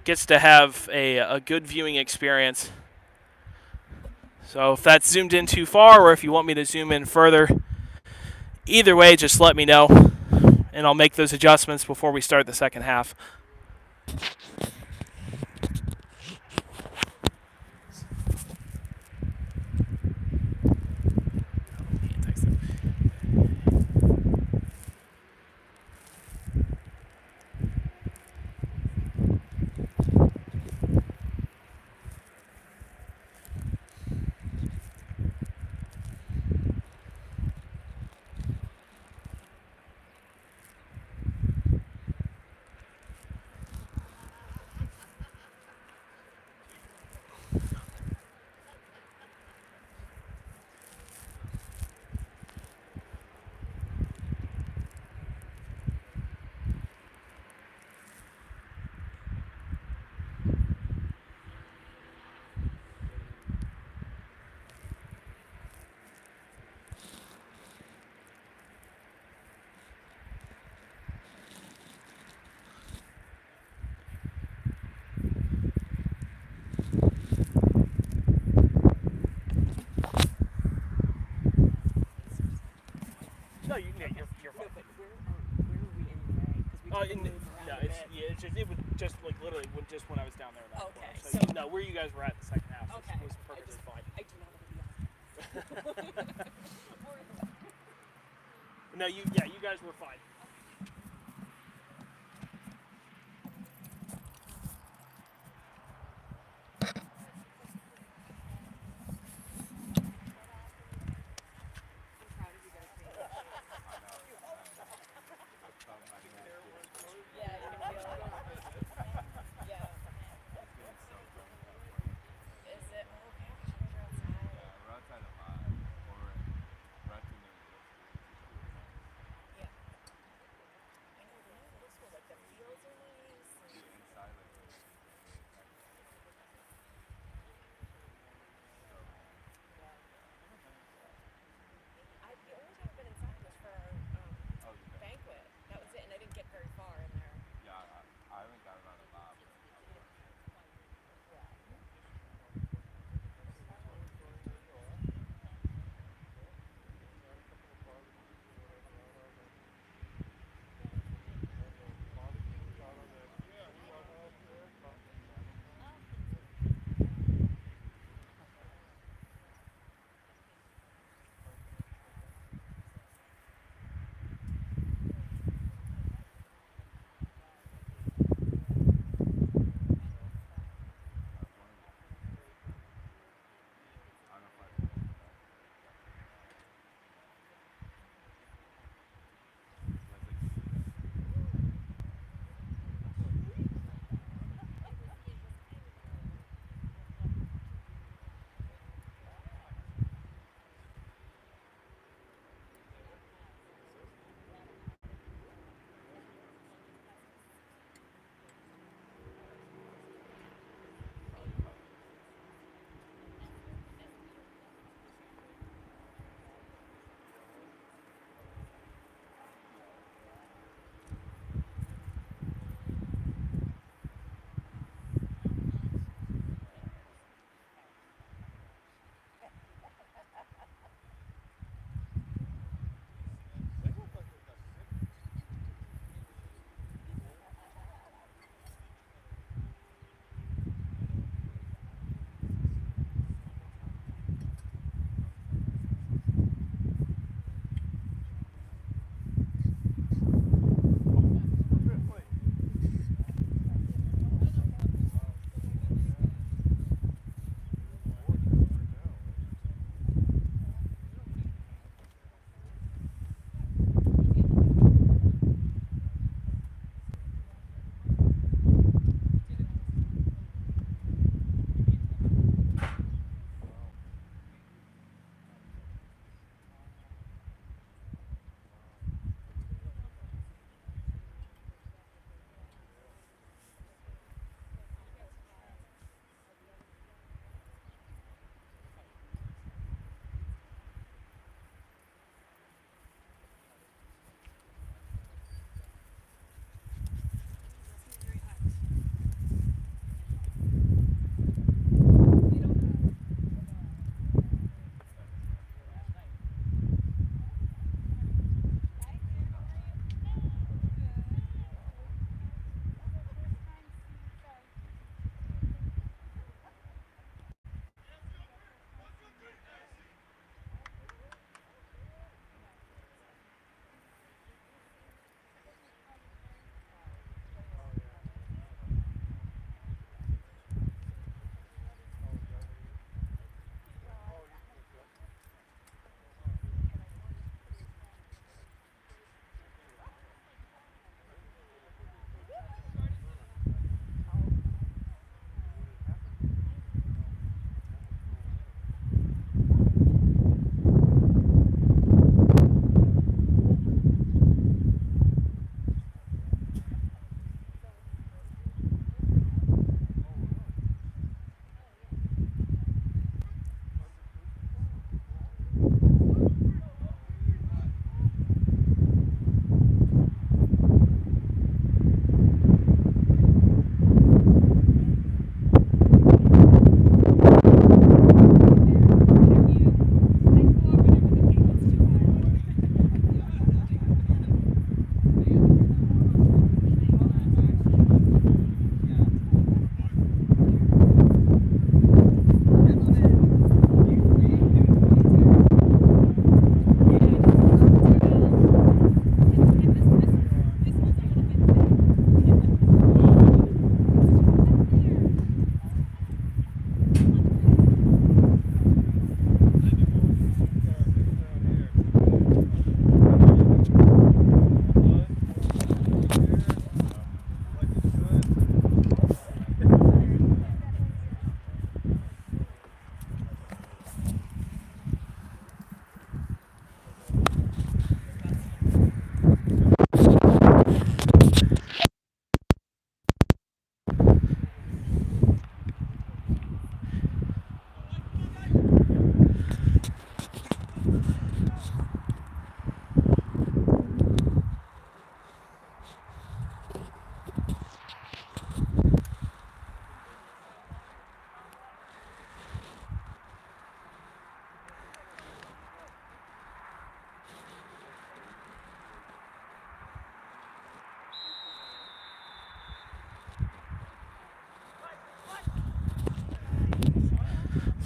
gets to have a good viewing experience. So if that's zoomed in too far, or if you want me to zoom in further, either way, just let me know, and I'll make those adjustments before we start the second half. No, you're fine. No, but where are we anyway? Because we It would just like literally just when I was down there. That Okay, so so- no, where you guys were at the second half Okay. was perfectly fine. I do not want to be on. No, you guys were fine.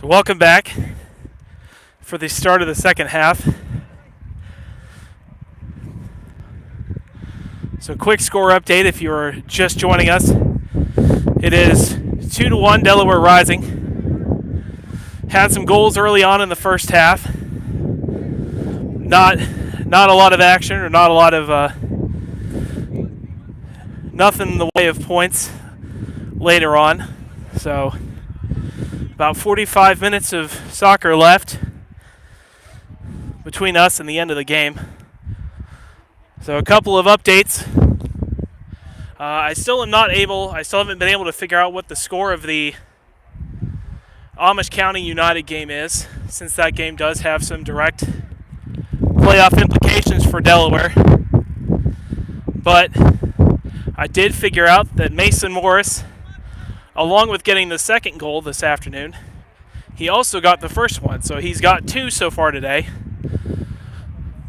Welcome back for the start of the second half. So quick score update if you're just joining us. It is 2-1 Delaware Rising. Had some goals early on in the first half. Not a lot of action or not a lot of nothing in the way of points later on. So about 45 minutes of soccer left between us and the end of the game. So a couple of updates. I still haven't been able to figure out what the score of the Amish County United game is, since that game does have some direct playoff implications for Delaware. But I did figure out that Mason Morris, along with getting the second goal this afternoon, he also got the first one. So he's got 2 so far today.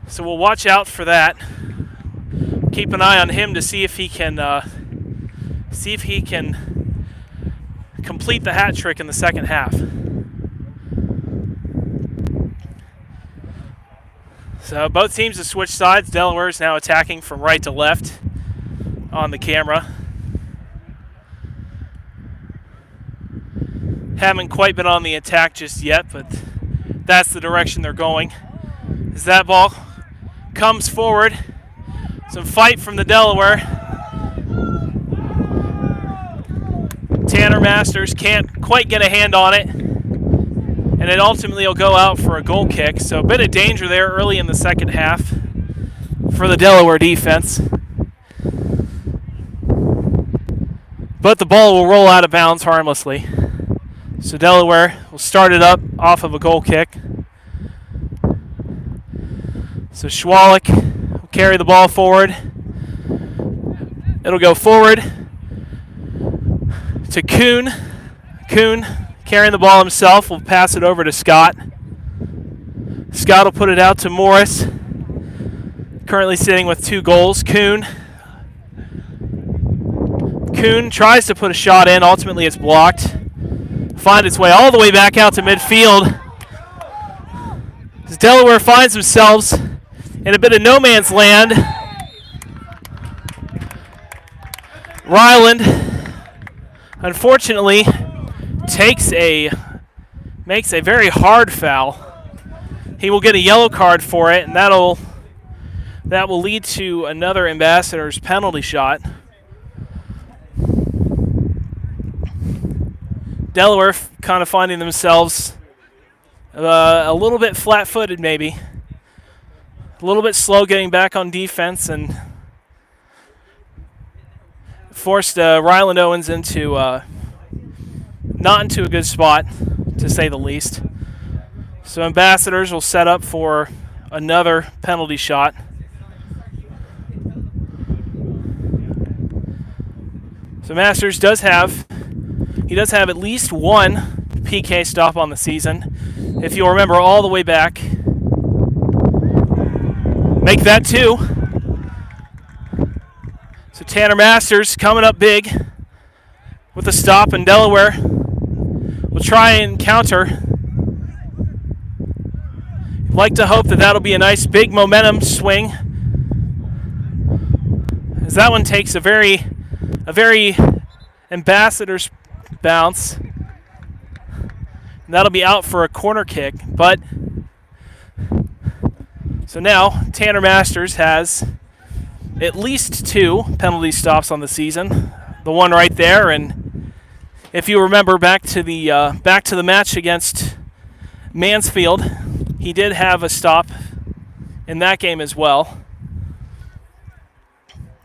So we'll watch out for that. Keep an eye on him to see if he can complete the hat trick in the second half. So both teams have switched sides. Delaware is now attacking from right to left on the camera. Haven't quite been on the attack just yet, but that's the direction they're going. As that ball comes forward, some fight from the Delaware. Tanner Masters can't quite get a hand on it, and it ultimately will go out for a goal kick. So a bit of danger there early in the second half for the Delaware defense. But the ball will roll out of bounds harmlessly. So Delaware will start it up off of a goal kick. So Schwalik will carry the ball forward. It'll go forward to Kuhn. Kuhn, carrying the ball himself, will pass it over to Scott. Scott will put it out to Morris, currently sitting with 2 goals. Kuhn tries to put a shot in. Ultimately, it's blocked. Find its way all the way back out to midfield. As Delaware finds themselves in a bit of no man's land. Ryland, unfortunately, makes a very hard foul. He will get a yellow card for it, and that will lead to another Ambassadors penalty shot. Delaware kind of finding themselves a little bit flat-footed, maybe. A little bit slow getting back on defense, and forced Ryland Owens into not into a good spot, to say the least. So Ambassadors will set up for another penalty shot. So Masters does have at least one PK stop on the season. If you'll remember all the way back, make that 2. So Tanner Masters coming up big with a stop, and Delaware will try and counter. You'd like to hope that that'll be a nice big momentum swing, as that one takes a very Ambassadors bounce. And that'll be out for a corner kick. But so now Tanner Masters has at least 2 penalty stops on the season. The one right there, and if you remember back to the match against Mansfield, he did have a stop in that game as well.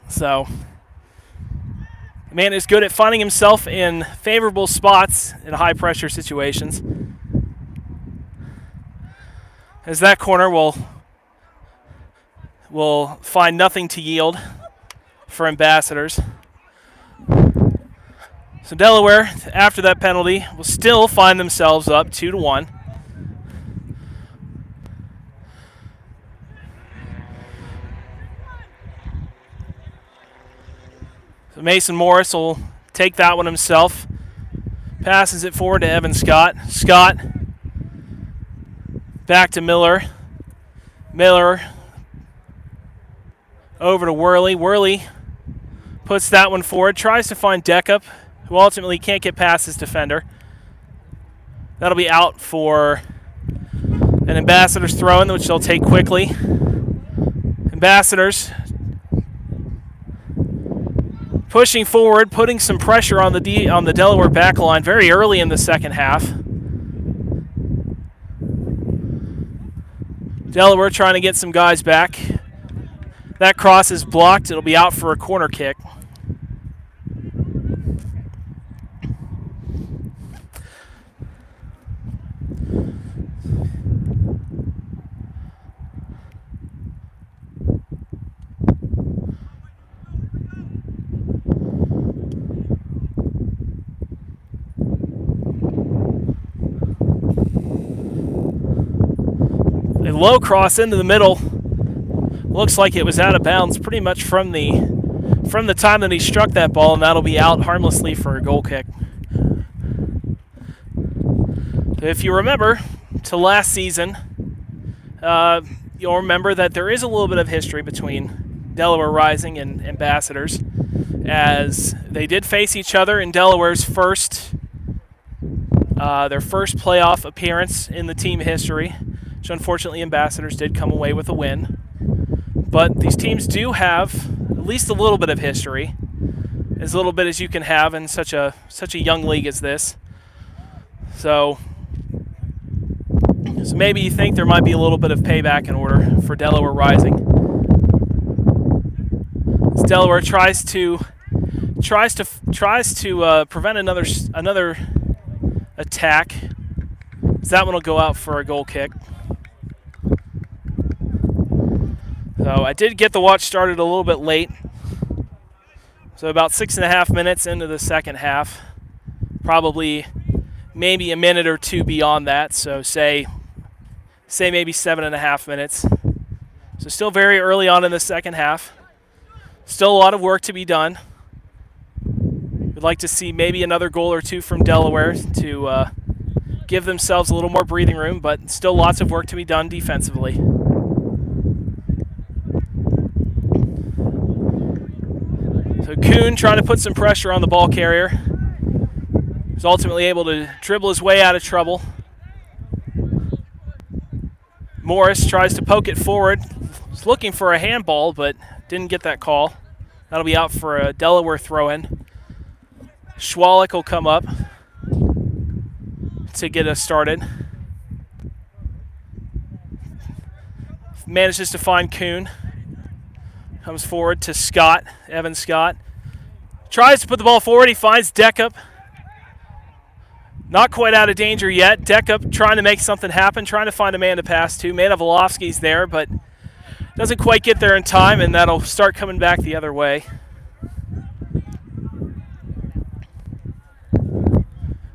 So the man is good at finding himself in favorable spots in high pressure situations. As that corner will find nothing to yield for Ambassadors. So Delaware, after that penalty, will still find themselves up 2-1. So Mason Morris will take that one himself. Passes it forward to Evan Scott. Scott Back to Miller. Miller over to Worley. Worley puts that one forward. Tries to find Deckup, who ultimately can't get past his defender. That'll be out for an Ambassadors throw-in, which they'll take quickly. Ambassadors pushing forward, putting some pressure on the Delaware back line very early in the second half. Delaware trying to get some guys back. That cross is blocked. It'll be out for a corner kick. A low cross into the middle. Looks like it was out of bounds pretty much from the time that he struck that ball, and that'll be out harmlessly for a goal kick. If you remember to last season, you'll remember that there is a little bit of history between Delaware Rising and Ambassadors, as they did face each other in Delaware's their first playoff appearance in the team history, which unfortunately Ambassadors did come away with a win. But these teams do have at least a little bit of history, as little bit as you can have in such a young league as this. So maybe you think there might be a little bit of payback in order for Delaware Rising. As Delaware tries to prevent another attack. So that one will go out for a goal kick. So I did get the watch started a little bit late. So about 6.5 minutes into the second half. Probably maybe a minute or two beyond that. So say maybe 7.5 minutes. So still very early on in the second half. Still a lot of work to be done. We'd like to see maybe another goal or two from Delaware to give themselves a little more breathing room, but still lots of work to be done defensively. So Kuhn trying to put some pressure on the ball carrier. He's ultimately able to dribble his way out of trouble. Morris tries to poke it forward. He's looking for a handball, but didn't get that call. That'll be out for a Delaware throw-in. Schwalik will come up to get us started. Manages to find Kuhn. Comes forward to Scott, Evan Scott. Tries to put the ball forward. He finds Deckup. Not quite out of danger yet. Deckup trying to make something happen, trying to find a man to pass to. Manavolovsky's there, but doesn't quite get there in time, and that'll start coming back the other way.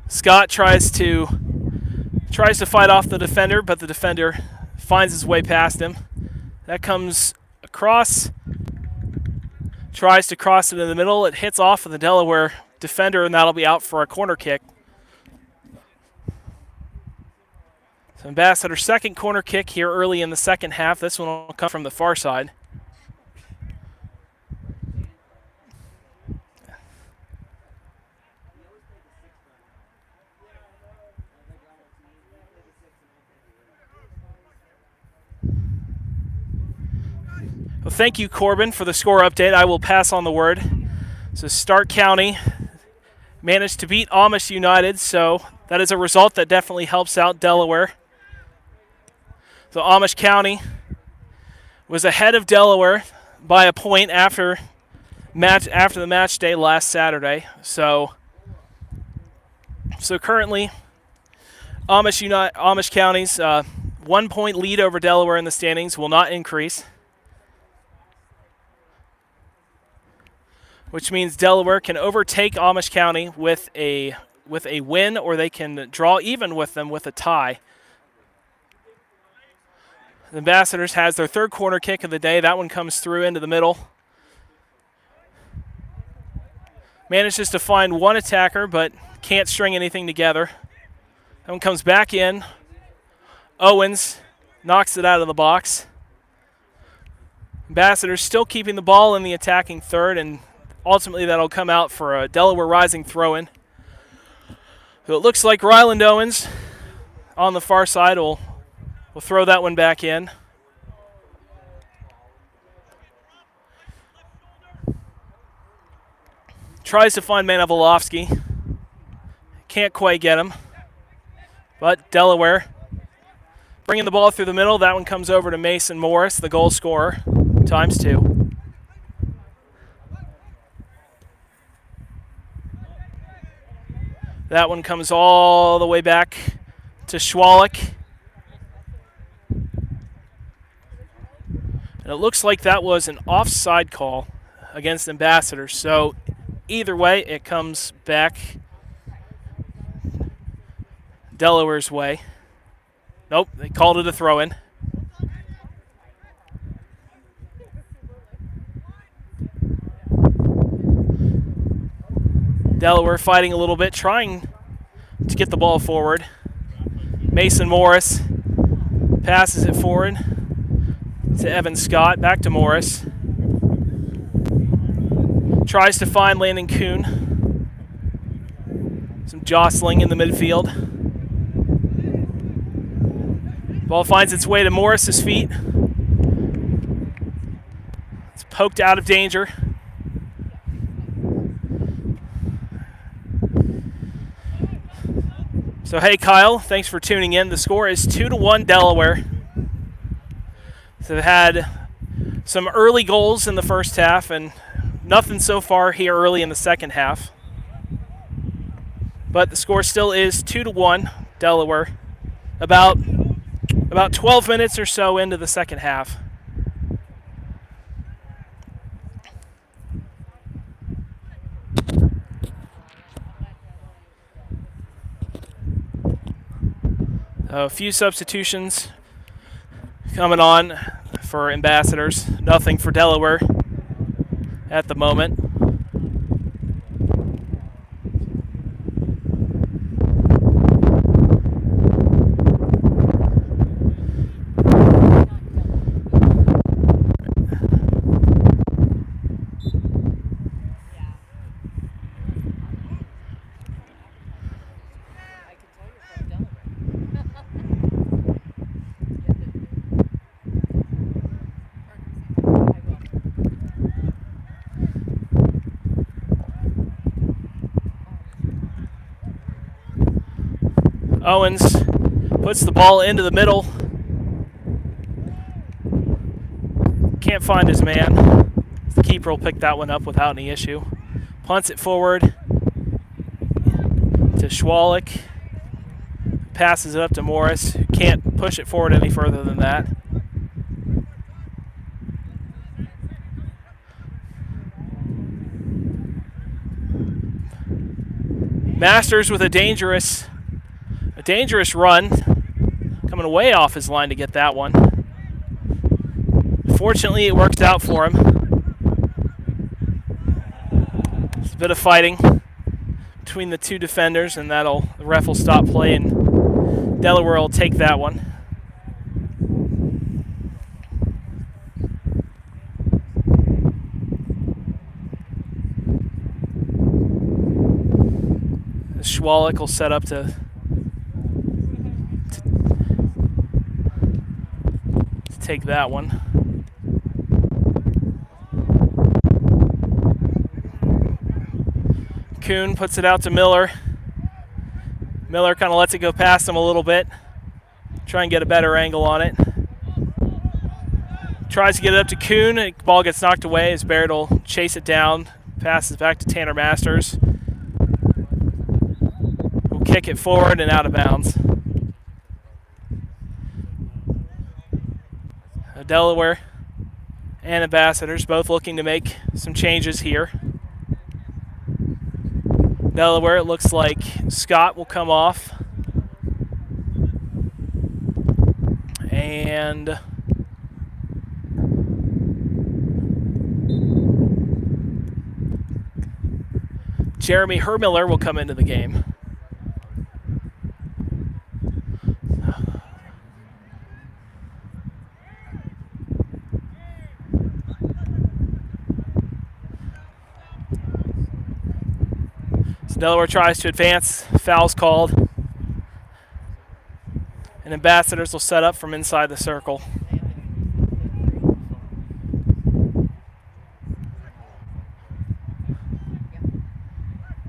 Scott tries to fight off the defender, but the defender finds his way past him. That comes across. Tries to cross it in the middle. It hits off of the Delaware defender, and that'll be out for a corner kick. So Ambassador's second corner kick here early in the second half. This one will come from the far side. Well, thank you, Corbin, for the score update. I will pass on the word. So Stark County managed to beat Amish United, so that is a result that definitely helps out Delaware. So Amish County was ahead of Delaware by a point after the match day last Saturday. So currently, Amish County's 1 point lead over Delaware in the standings will not increase, which means Delaware can overtake Amish County with a win, or they can draw even with them with a tie. The Ambassadors has their third corner kick of the day. That one comes through into the middle. Manages to find one attacker, but can't string anything together. That one comes back in. Owens knocks it out of the box. Ambassadors still keeping the ball in the attacking third, and ultimately that'll come out for a Delaware Rising throw-in. So it looks like Ryland Owens on the far side will throw that one back in. Tries to find Manivolovsky. Can't quite get him. But Delaware bringing the ball through the middle. That one comes over to Mason Morris, the goal scorer, ×2. That one comes all the way back to Schwalik. And it looks like that was an offside call against Ambassadors. So either way, it comes back Delaware's way. Nope, they called it a throw-in. Delaware fighting a little bit, trying to get the ball forward. Mason Morris passes it forward to Evan Scott, back to Morris. Tries to find Landon Kuhn. Some jostling in the midfield. Ball finds its way to Morris's feet. It's poked out of danger. So hey Kyle, thanks for tuning in. The score is 2-1 Delaware. So they've had some early goals in the first half and nothing so far here early in the second half. But the score still is 2-1 Delaware. About 12 minutes or so into the second half. A few substitutions coming on for Ambassadors. Nothing for Delaware at the moment. Owens puts the ball into the middle. Can't find his man. The keeper will pick that one up without any issue. Punts it forward to Schwalik. Passes it up to Morris. Can't push it forward any further than that. Masters with a dangerous run, coming way off his line to get that one. Fortunately, it worked out for him. It's a bit of fighting between the two defenders, and the ref will stop play, and Delaware will take that one. Schwalik will set up to take that one. Kuhn puts it out to Miller. Miller kind of lets it go past him a little bit. Try and get a better angle on it. Tries to get it up to Kuhn. The ball gets knocked away as Baird will chase it down. Passes back to Tanner Masters. Will kick it forward and out of bounds. Delaware and Ambassadors both looking to make some changes here. Delaware, it looks like Scott will come off. And Jeremy Hermiller will come into the game. Delaware tries to advance. Foul's called. And Ambassadors will set up from inside the circle.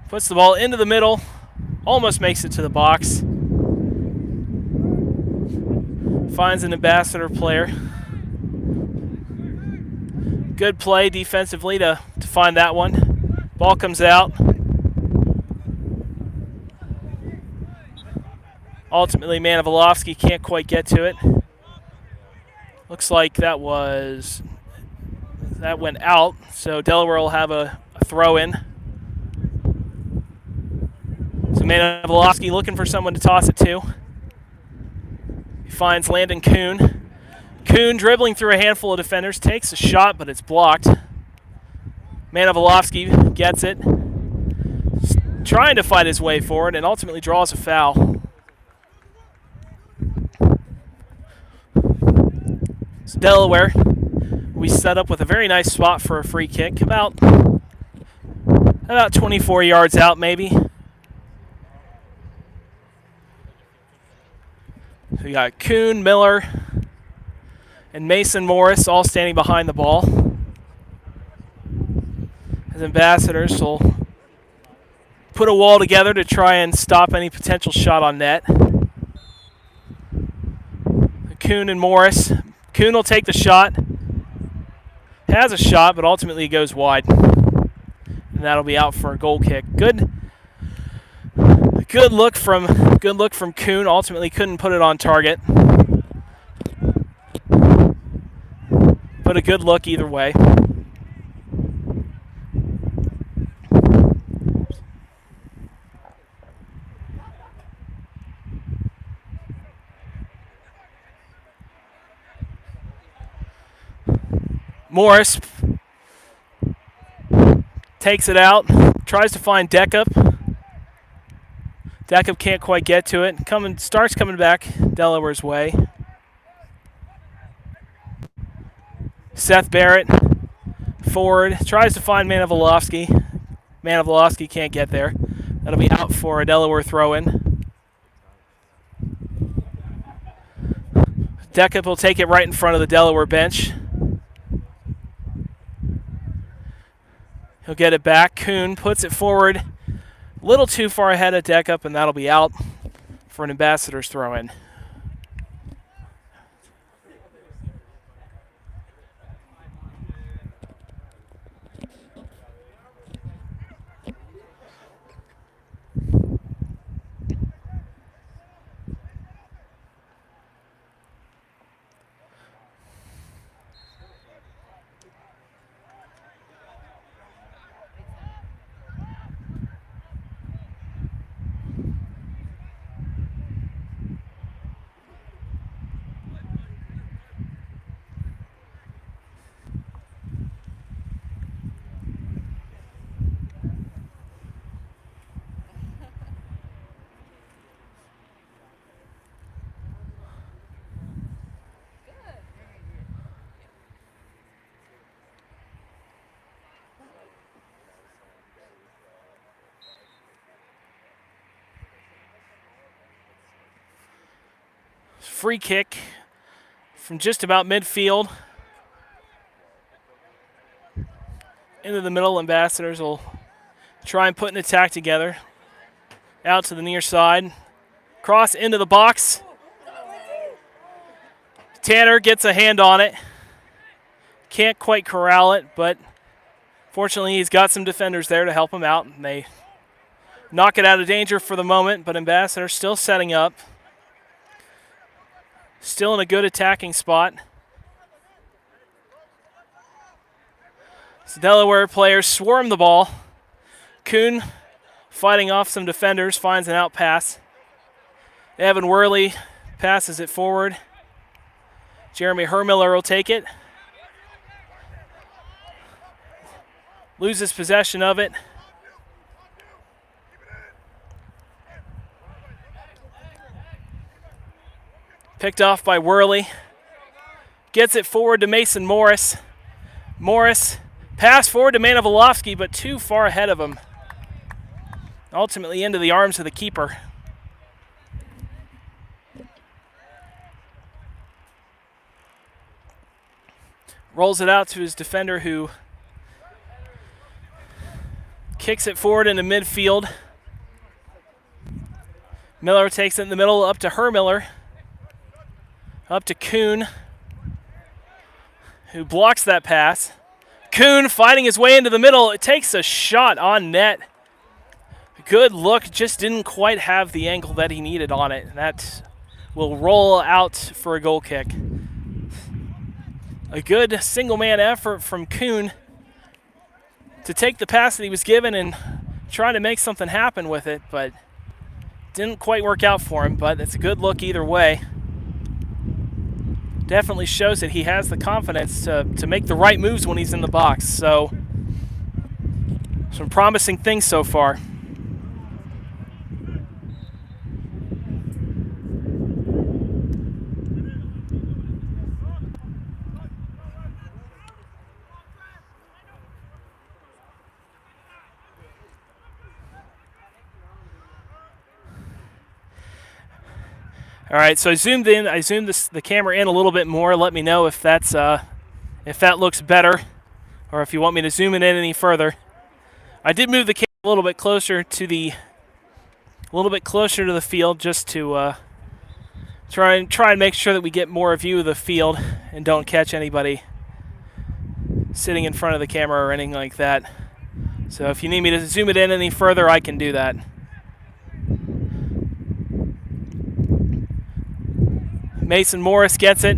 Puts the ball into the middle. Almost makes it to the box. Finds an Ambassador player. Good play defensively to find that one. Ball comes out. Ultimately, Manivolovsky can't quite get to it. Looks like that went out, so Delaware will have a throw in. So Manivolovsky looking for someone to toss it to. He finds Landon Kuhn. Kuhn dribbling through a handful of defenders, takes a shot, but it's blocked. Manivolovsky gets it, trying to fight his way forward, and ultimately draws a foul. So Delaware, we set up with a very nice spot for a free kick, about 24 yards out maybe. We got Kuhn, Miller, and Mason Morris all standing behind the ball. As Ambassadors will put a wall together to try and stop any potential shot on net. Kuhn and Morris. Kuhn will take the shot. Has a shot, but ultimately goes wide. And that'll be out for a goal kick. Good look from Kuhn. Ultimately couldn't put it on target. But a good look either way. Morris takes it out, tries to find Deckup. Deckup can't quite get to it. Starts coming back Delaware's way. Seth Barrett forward, tries to find Manivolovsky. Manivolovsky can't get there. That'll be out for a Delaware throw-in. Deckup will take it right in front of the Delaware bench. He'll get it back. Kuhn puts it forward a little too far ahead of Deckup, and that'll be out for an Ambassadors throw-in. Free kick from just about midfield. Into the middle, Ambassadors will try and put an attack together. Out to the near side. Cross into the box. Tanner gets a hand on it. Can't quite corral it, but fortunately he's got some defenders there to help him out. And they knock it out of danger for the moment, but Ambassadors still setting up. Still in a good attacking spot. So Delaware players swarm the ball. Kuhn fighting off some defenders, finds an out pass. Evan Worley passes it forward. Jeremy Hermiller will take it. Loses possession of it. Picked off by Worley. Gets it forward to Mason Morris. Morris pass forward to Manivolovsky, but too far ahead of him. ultimately into the arms of the keeper. Rolls it out to his defender, who kicks it forward into midfield. Miller takes it in the middle, up to Hermiller. Up to Kuhn, who blocks that pass. Kuhn fighting his way into the middle. It takes a shot on net. Good look, just didn't quite have the angle that he needed on it. That will roll out for a goal kick. A good single-man effort from Kuhn to take the pass that he was given and try to make something happen with it, but didn't quite work out for him. But it's a good look either way. Definitely shows that he has the confidence to make the right moves when he's in the box. So, some promising things so far. All right, so I zoomed in. I zoomed the camera in a little bit more. Let me know if that's if that looks better, or if you want me to zoom it in any further. I did move the camera a little bit closer to the field, just to try and make sure that we get more view of the field and don't catch anybody sitting in front of the camera or anything like that. So if you need me to zoom it in any further, I can do that. Mason Morris gets it.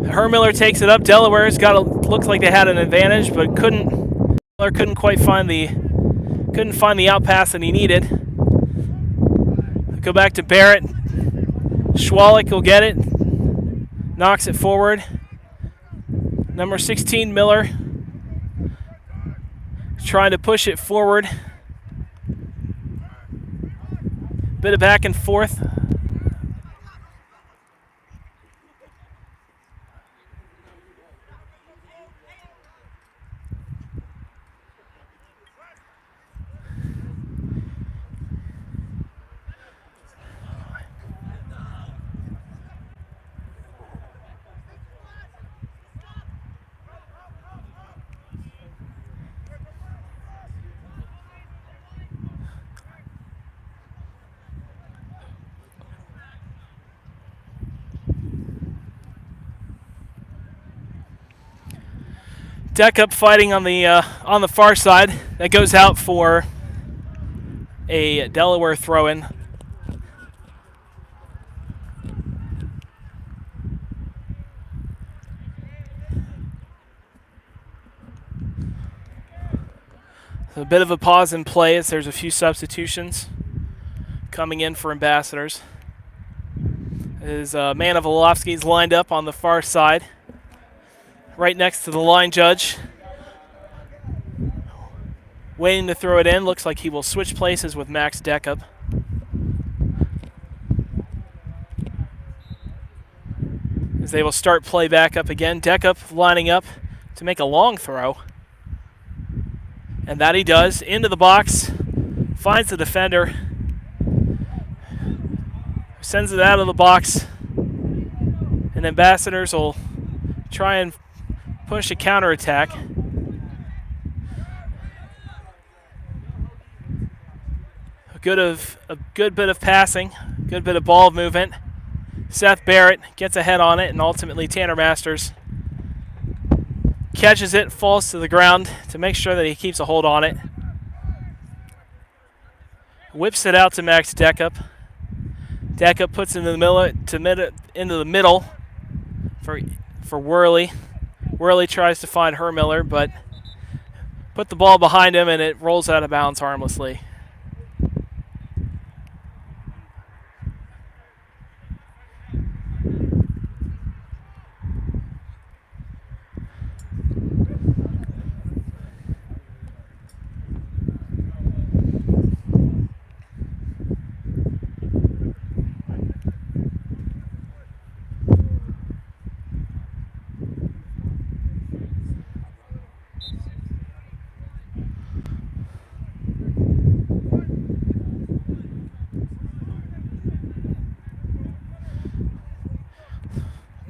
Hermiller takes it up. Delaware's looks like they had an advantage, but couldn't quite find the out pass that he needed. Go back to Barrett. Schwalik will get it. Knocks it forward. Number 16, Miller, trying to push it forward. Bit of back and forth. Deckup fighting on the far side. That goes out for a Delaware throw-in. So a bit of a pause in play as there's a few substitutions coming in for Ambassadors. As Manivolovsky's lined up on the far side, right next to the line judge, waiting to throw it in. Looks like he will switch places with Max Deckup. As they will start play back up again. Deckup lining up to make a long throw. And that he does. Into the box. Finds the defender. Sends it out of the box. And Ambassadors will try and push a counterattack. A good bit of passing, good bit of ball movement. Seth Barrett gets ahead on it, and ultimately Tanner Masters catches it, falls to the ground to make sure that he keeps a hold on it. Whips it out to Max Deckup. Deckup puts it into the middle for Worley. Worley tries to find Hermiller, but put the ball behind him, and it rolls out of bounds harmlessly.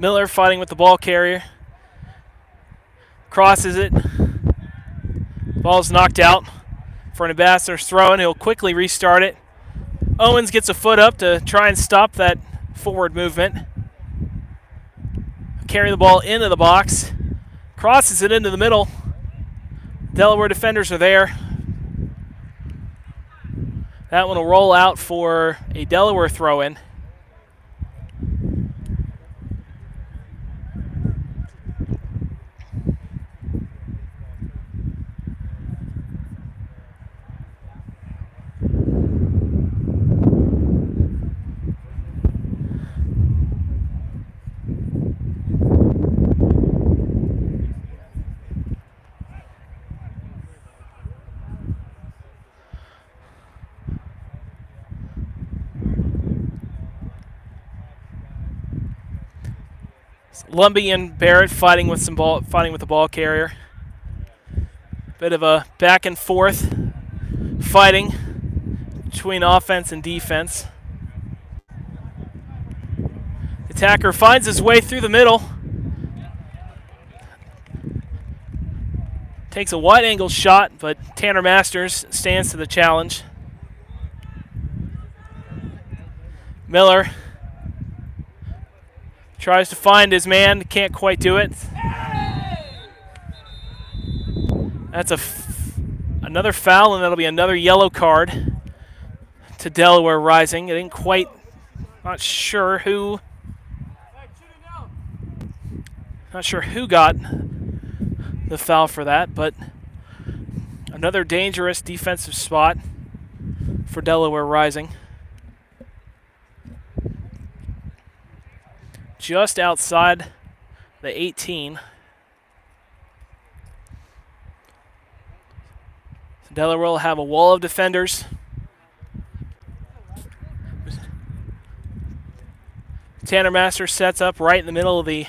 Miller fighting with the ball carrier. Crosses it. Ball's knocked out for an Ambassador's throw, and he'll quickly restart it. Owens gets a foot up to try and stop that forward movement. Carry the ball into the box. Crosses it into the middle. Delaware defenders are there. That one will roll out for a Delaware throw-in. Lumbee and Barrett fighting with the ball carrier. Bit of a back and forth fighting between offense and defense. Attacker finds his way through the middle. Takes a wide angle shot, but Tanner Masters stands to the challenge. Miller tries to find his man, can't quite do it. That's another foul, and that'll be another yellow card to Delaware Rising. I didn't quite, not sure who got the foul for that, but another dangerous defensive spot for Delaware Rising. Just outside the 18. So Delaware will have a wall of defenders. Tanner Masters sets up right in the middle of the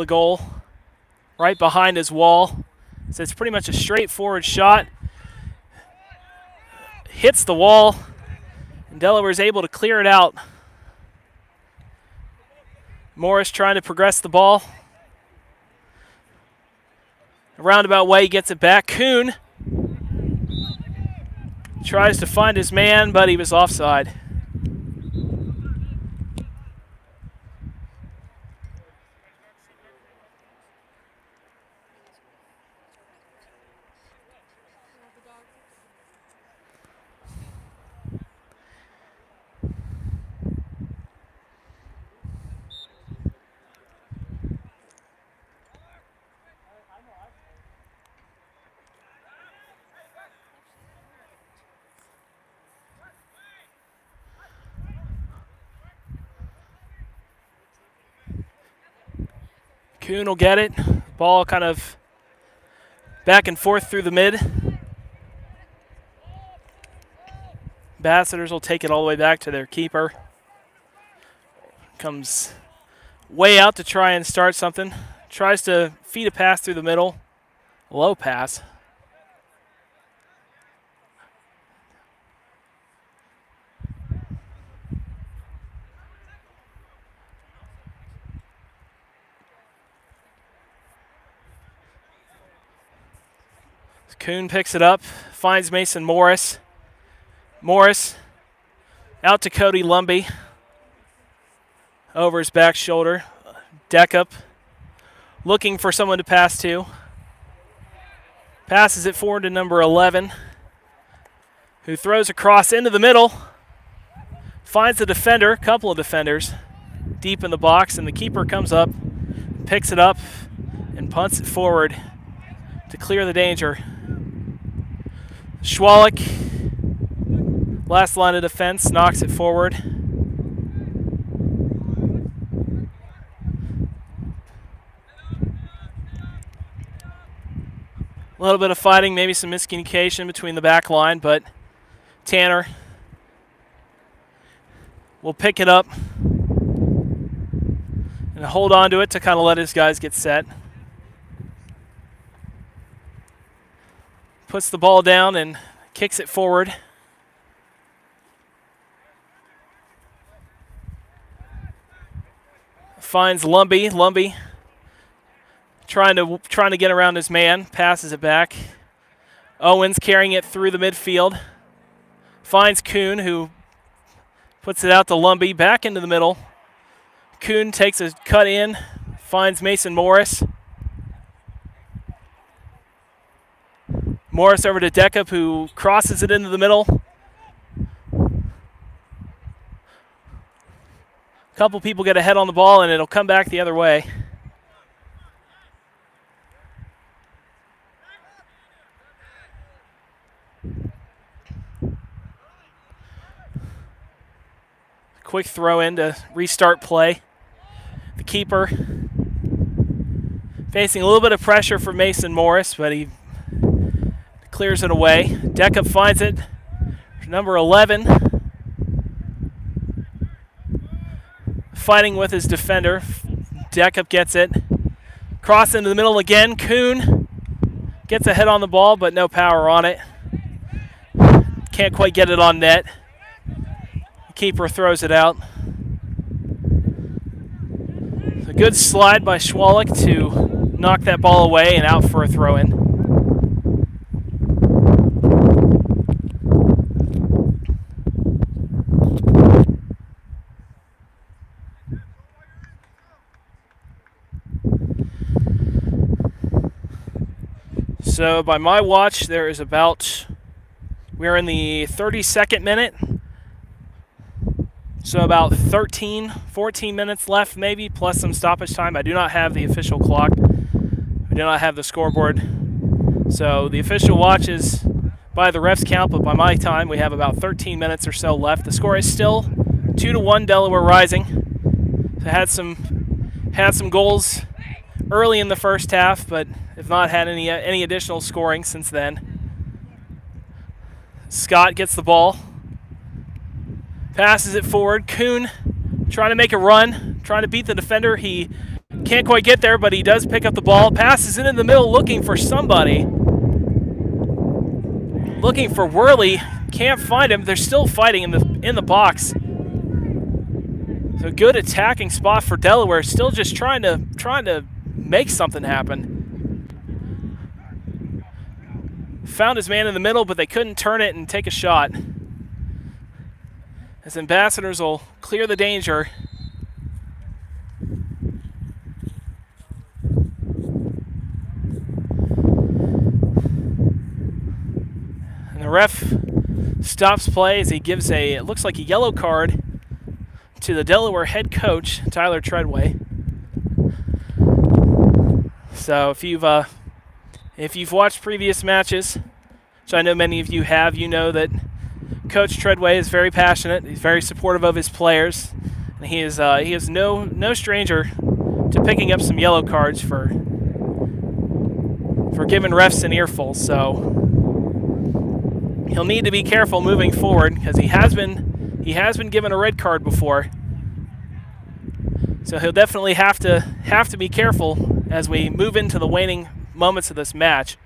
goal, right behind his wall. So it's pretty much a straightforward shot. Hits the wall, and Delaware is able to clear it out. Morris trying to progress the ball. A roundabout way, he gets it back. Kuhn tries to find his man, but he was offside. Kuhn will get it. Ball kind of back and forth through the mid. Ambassadors will take it all the way back to their keeper. Comes way out to try and start something. Tries to feed a pass through the middle. Low pass. Kuhn picks it up, finds Mason Morris. Morris out to Cody Lumbee. Over his back shoulder. Deck up. Looking for someone to pass to. Passes it forward to number 11, who throws across into the middle. Finds a defender, couple of defenders, deep in the box, and the keeper comes up, picks it up, and punts it forward to clear the danger. Schwalik, last line of defense, knocks it forward. A little bit of fighting, maybe some miscommunication between the back line, but Tanner will pick it up and hold on to it to kind of let his guys get set. Puts the ball down and kicks it forward. Finds Lumbee. Lumbee trying to get around his man. Passes it back. Owens carrying it through the midfield. Finds Kuhn, who puts it out to Lumbee. Back into the middle. Kuhn takes a cut in. Finds Mason Morris. Morris over to Decup, who crosses it into the middle. A couple people get a head on the ball, and it'll come back the other way. Quick throw in to restart play. The keeper facing a little bit of pressure from Mason Morris, but he clears it away. Decup finds it. Number 11. Fighting with his defender. Decup gets it. Cross into the middle again. Kuhn gets a head on the ball, but no power on it. Can't quite get it on net. The keeper throws it out. A good slide by Schwalik to knock that ball away and out for a throw-in. So by my watch, there is we're in the 32nd minute. So about 13, 14 minutes left maybe, plus some stoppage time. I do not have the official clock. I do not have the scoreboard. So the official watch is by the ref's count, but by my time, we have about 13 minutes or so left. The score is still 2-1, Delaware Rising. So had some goals early in the first half, but have not had any additional scoring since then. Scott gets the ball. Passes it forward. Kuhn trying to make a run, trying to beat the defender. He can't quite get there, but he does pick up the ball. Passes it in the middle, looking for somebody. Looking for Worley. Can't find him. They're still fighting in the box. So good attacking spot for Delaware. Still just trying to make something happen. Found his man in the middle, but they couldn't turn it and take a shot. As Ambassadors will clear the danger. And the ref stops play as he gives it looks like a yellow card to the Delaware head coach, Tyler Treadway. So if you've watched previous matches, which I know many of you have, you know that Coach Treadway is very passionate. He's very supportive of his players, and he is no stranger to picking up some yellow cards for giving refs an earful. So he'll need to be careful moving forward because he has been given a red card before. So he'll definitely have to be careful as we move into the waning moments of this match.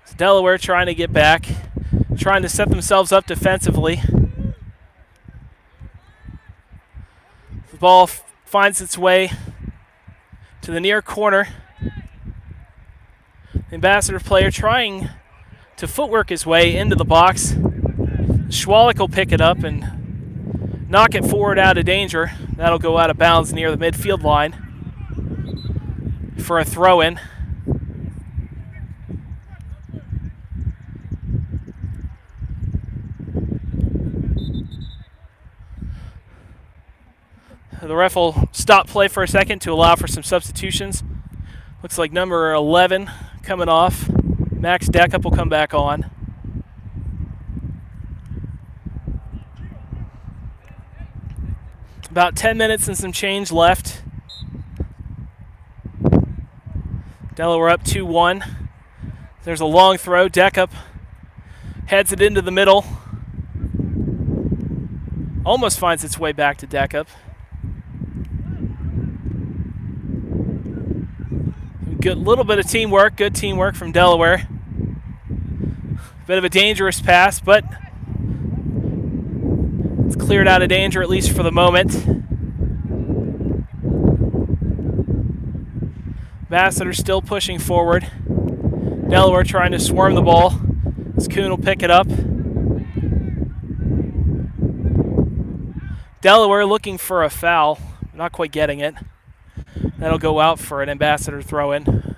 So Delaware trying to get back, trying to set themselves up defensively. The ball finds its way to the near corner. The Ambassador player trying to footwork his way into the box. Schwalik will pick it up and knock it forward out of danger. That'll go out of bounds near the midfield line for a throw-in. The ref will stop play for a second to allow for some substitutions. Looks like number 11 coming off. Max Decup will come back on. About 10 minutes and some change left. Delaware up 2-1. There's a long throw. Decup heads it into the middle. Almost finds its way back to Decup. Good little bit of teamwork. Good teamwork from Delaware. Bit of a dangerous pass, but it's cleared out of danger, at least for the moment. Ambassador still pushing forward. Delaware trying to swarm the ball. As Kuhn will pick it up. Delaware looking for a foul. Not quite getting it. That'll go out for an Ambassador throw-in.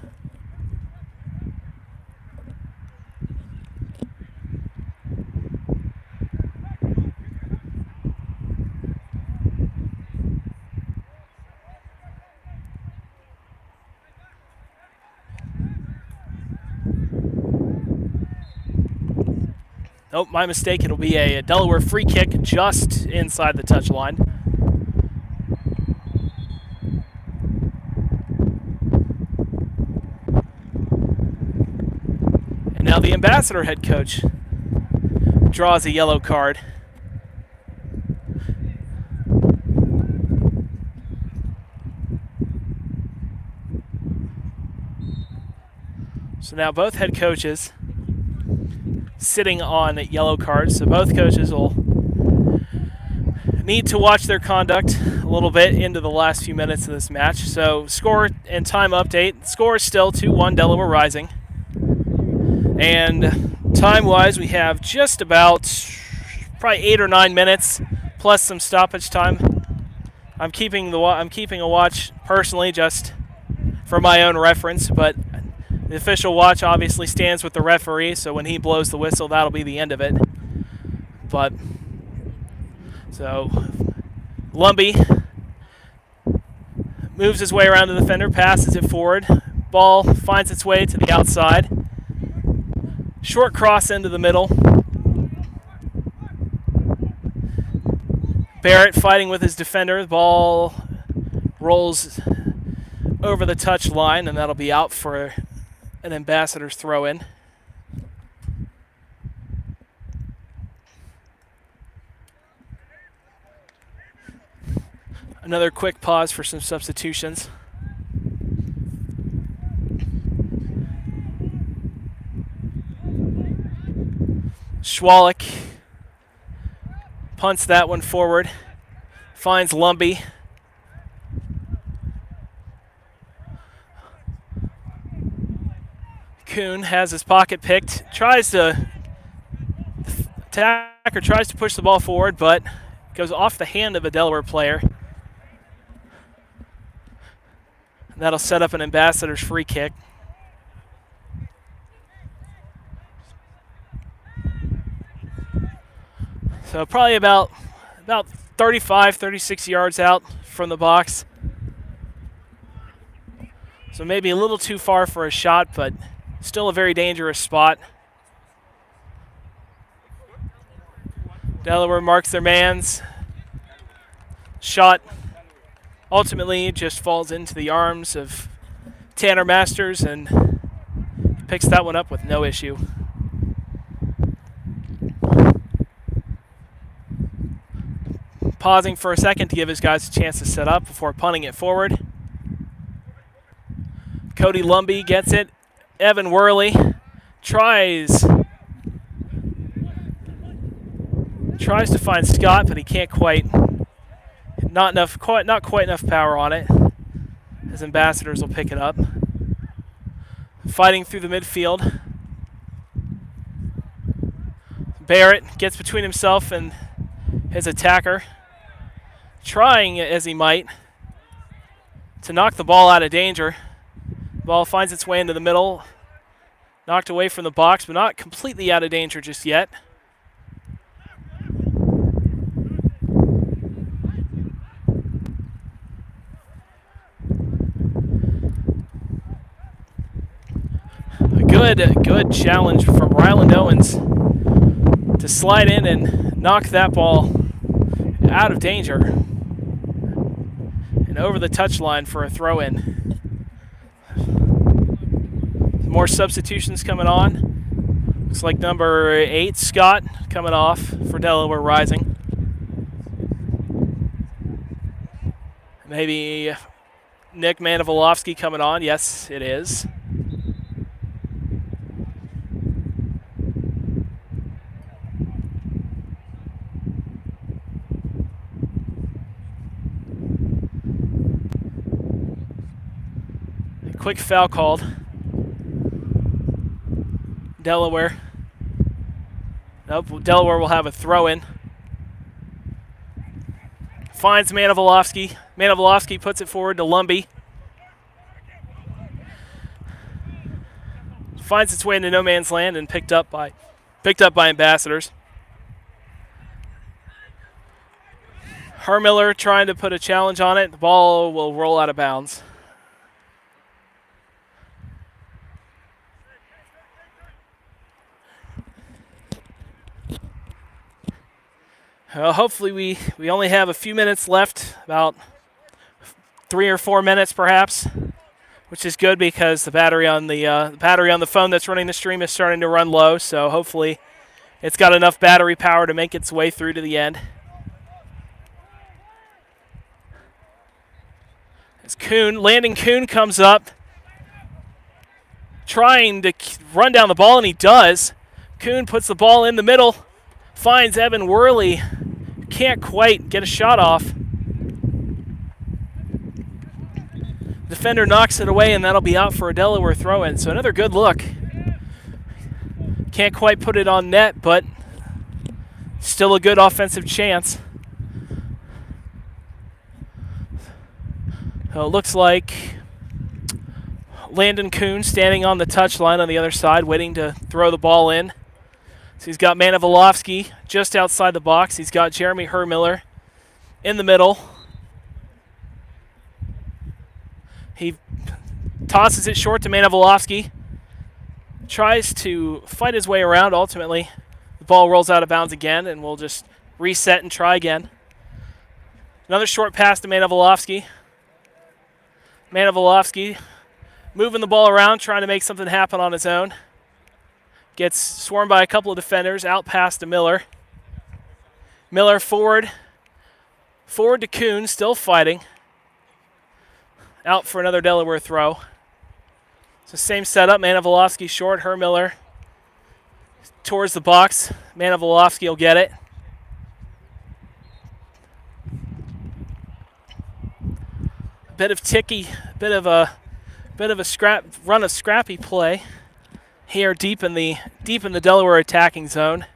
Oh, my mistake. It'll be a Delaware free kick just inside the touch line. And now the Ambassador head coach draws a yellow card. So now both head coaches sitting on yellow cards, so both coaches will need to watch their conduct a little bit into the last few minutes of this match. So score and time update. Score is still 2-1 Delaware Rising. And time-wise, we have just about probably 8 or 9 minutes plus some stoppage time. I'm keeping a watch personally just for my own reference, but the official watch obviously stands with the referee, so when he blows the whistle, that'll be the end of it. But, so, Lumbee moves his way around to the defender, passes it forward. Ball finds its way to the outside. Short cross into the middle. Barrett fighting with his defender. The ball rolls over the touch line, and that'll be out for an Ambassador's throw-in. Another quick pause for some substitutions. Schwalik punts that one forward, finds Lumbee. Kuhn has his pocket picked, attacker tries to push the ball forward, but goes off the hand of a Delaware player. That'll set up an Ambassador's free kick. So probably about 35, 36 yards out from the box. So maybe a little too far for a shot, but still a very dangerous spot. Delaware marks their mans. Shot ultimately just falls into the arms of Tanner Masters and picks that one up with no issue. Pausing for a second to give his guys a chance to set up before punting it forward. Cody Lumbee gets it. Evan Worley tries to find Scott, but he can't quite. Not quite enough power on it. His Ambassadors will pick it up. Fighting through the midfield. Barrett gets between himself and his attacker, trying as he might to knock the ball out of danger. Ball finds its way into the middle, knocked away from the box, but not completely out of danger just yet. A good challenge from Ryland Owens to slide in and knock that ball out of danger and over the touchline for a throw-in. More substitutions coming on. Looks like number 8, Scott, coming off for Delaware Rising. Maybe Nick Manivolovsky coming on. Yes, it is. quick foul called. Delaware. Nope, Delaware will have a throw-in. Finds Manivolovsky. Manivolovsky puts it forward to Lumbee. Finds its way into no man's land and picked up by Ambassadors. Hermiller trying to put a challenge on it. The ball will roll out of bounds. Hopefully we only have a few minutes left, about 3 or 4 minutes perhaps, which is good because the battery on the phone that's running the stream is starting to run low. So hopefully it's got enough battery power to make its way through to the end. As Landon Kuhn comes up, trying to run down the ball, and he does. Kuhn puts the ball in the middle, finds Evan Worley. Can't quite get a shot off. Defender knocks it away, and that'll be out for a Delaware throw-in. So another good look. Can't quite put it on net, but still a good offensive chance. So it looks like Landon Kuhn standing on the touchline on the other side, waiting to throw the ball in. So he's got Manivolovsky just outside the box. He's got Jeremy Hermiller in the middle. He tosses it short to Manivolovsky. Tries to fight his way around. Ultimately, the ball rolls out of bounds again, and we'll just reset and try again. Another short pass to Manivolovsky. Manivolovsky moving the ball around, trying to make something happen on his own. Gets swarmed by a couple of defenders, out past to Miller. Miller forward to Kuhn, still fighting. Out for another Delaware throw. So same setup, Manivolovsky short, Hermiller towards the box. Manivolovsky will get it. Bit of a scrappy play here deep in the Delaware attacking zone.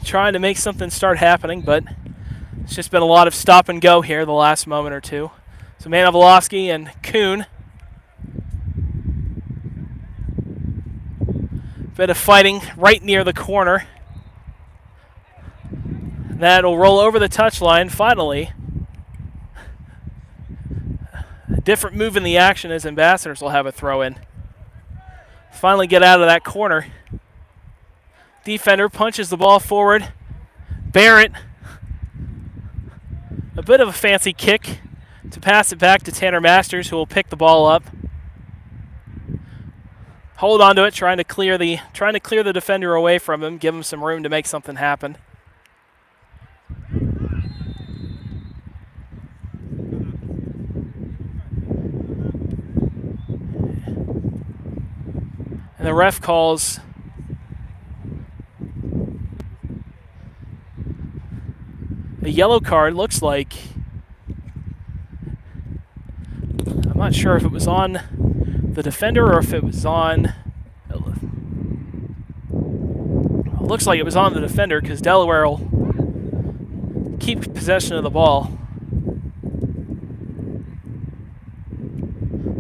Trying to make something start happening, but it's just been a lot of stop and go here the last moment or two. So Manivolovsky and Kuhn. Bit of fighting right near the corner. That'll roll over the touchline finally. A different move in the action as Ambassadors will have a throw in. Finally get out of that corner. Defender punches the ball forward. Barrett. A bit of a fancy kick to pass it back to Tanner Masters, who will pick the ball up. Hold on to it, trying to clear the defender away from him, give him some room to make something happen. And the ref calls a yellow card. Looks like, I'm not sure if it was on the defender or if it was on, it looks like it was on the defender because Delaware will keep possession of the ball.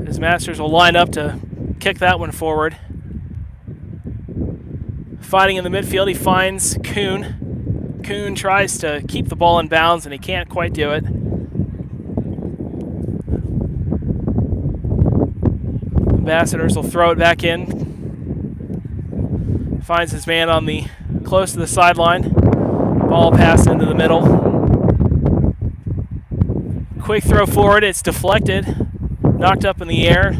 His Masters will line up to kick that one forward. Fighting in the midfield, he finds Kuhn. Kuhn tries to keep the ball in bounds, and he can't quite do it. Ambassadors will throw it back in. Finds his man close to the sideline. Ball passed into the middle. Quick throw forward, it's deflected. Knocked up in the air.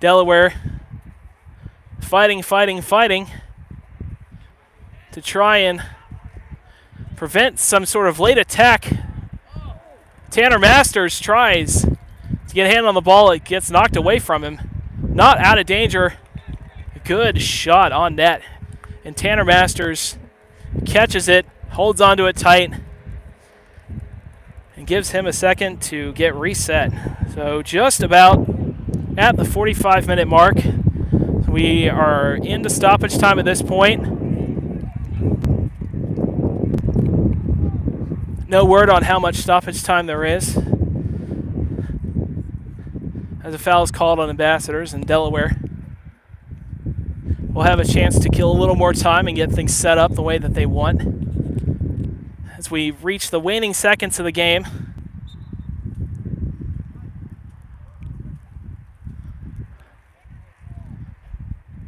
Delaware fighting to try and prevent some sort of late attack. Tanner Masters tries to get a hand on the ball. It gets knocked away from him. Not out of danger. A good shot on net. And Tanner Masters catches it holds onto it tight, and gives him a second to get reset. So just about at the 45-minute mark. We are into stoppage time at this point. No word on how much stoppage time there is, as a foul is called on Ambassadors, and Delaware will have a chance to kill a little more time and get things set up the way that they want. As we reach the waning seconds of the game,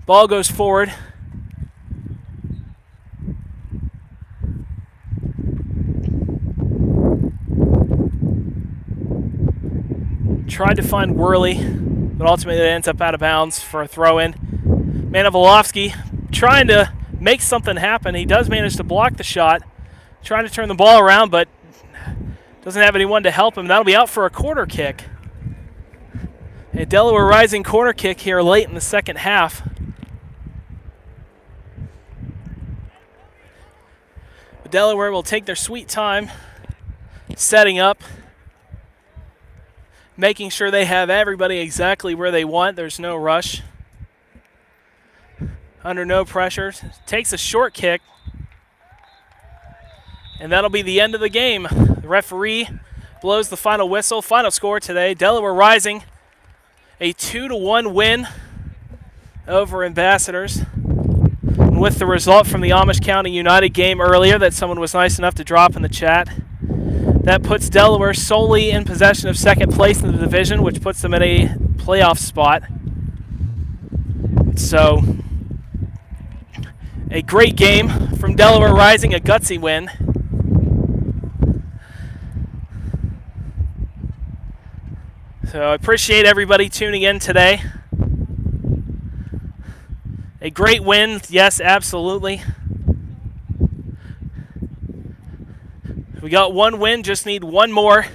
ball goes forward. Tried to find Worley, but ultimately it ends up out of bounds for a throw-in. Manivolovsky trying to make something happen. He does manage to block the shot, trying to turn the ball around, but doesn't have anyone to help him. That'll be out for a corner kick. A Delaware Rising corner kick here late in the second half. Delaware will take their sweet time setting up, making sure they have everybody exactly where they want. There's no rush. Under no pressure. Takes a short kick. And that'll be the end of the game. The referee blows the final whistle. Final score today, Delaware Rising, a 2-1 win over Ambassadors. And with the result from the Amish County United game earlier that someone was nice enough to drop in the chat, that puts Delaware solely in possession of second place in the division, which puts them in a playoff spot. So, a great game from Delaware Rising, a gutsy win. So I appreciate everybody tuning in today. A great win, yes, absolutely. We got one win, just need one more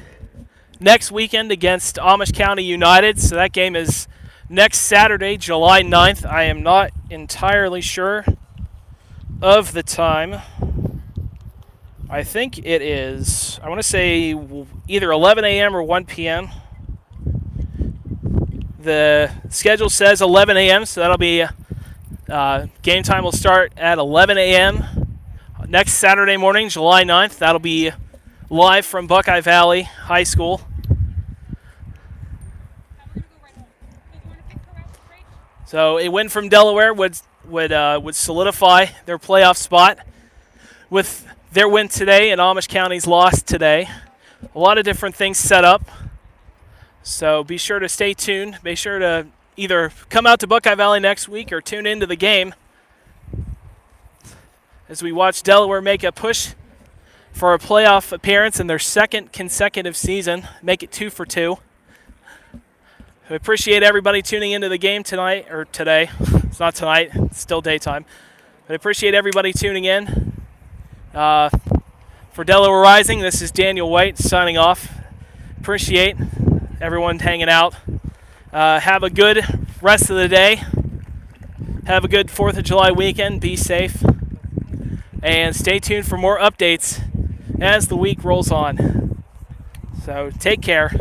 next weekend against Amish County United. So that game is next Saturday, July 9th. I am not entirely sure of the time. I think it is, I want to say either 11 a.m. or 1 p.m. The schedule says 11 a.m., so that'll be game time will start at 11 a.m. next Saturday morning, July 9th. That'll be live from Buckeye Valley High School. So a win from Delaware would solidify their playoff spot. With their win today and Amish County's loss today, a lot of different things set up. So be sure to stay tuned. Be sure to either come out to Buckeye Valley next week or tune into the game as we watch Delaware make a push for a playoff appearance in their second consecutive season, make it 2 for 2. I appreciate everybody tuning into the game tonight, or today. It's not tonight, it's still daytime. But I appreciate everybody tuning in. For Delaware Rising, this is Daniel White signing off. Appreciate everyone hanging out. Have a good rest of the day. Have a good 4th of July weekend. Be safe. And stay tuned for more updates as the week rolls on. So take care.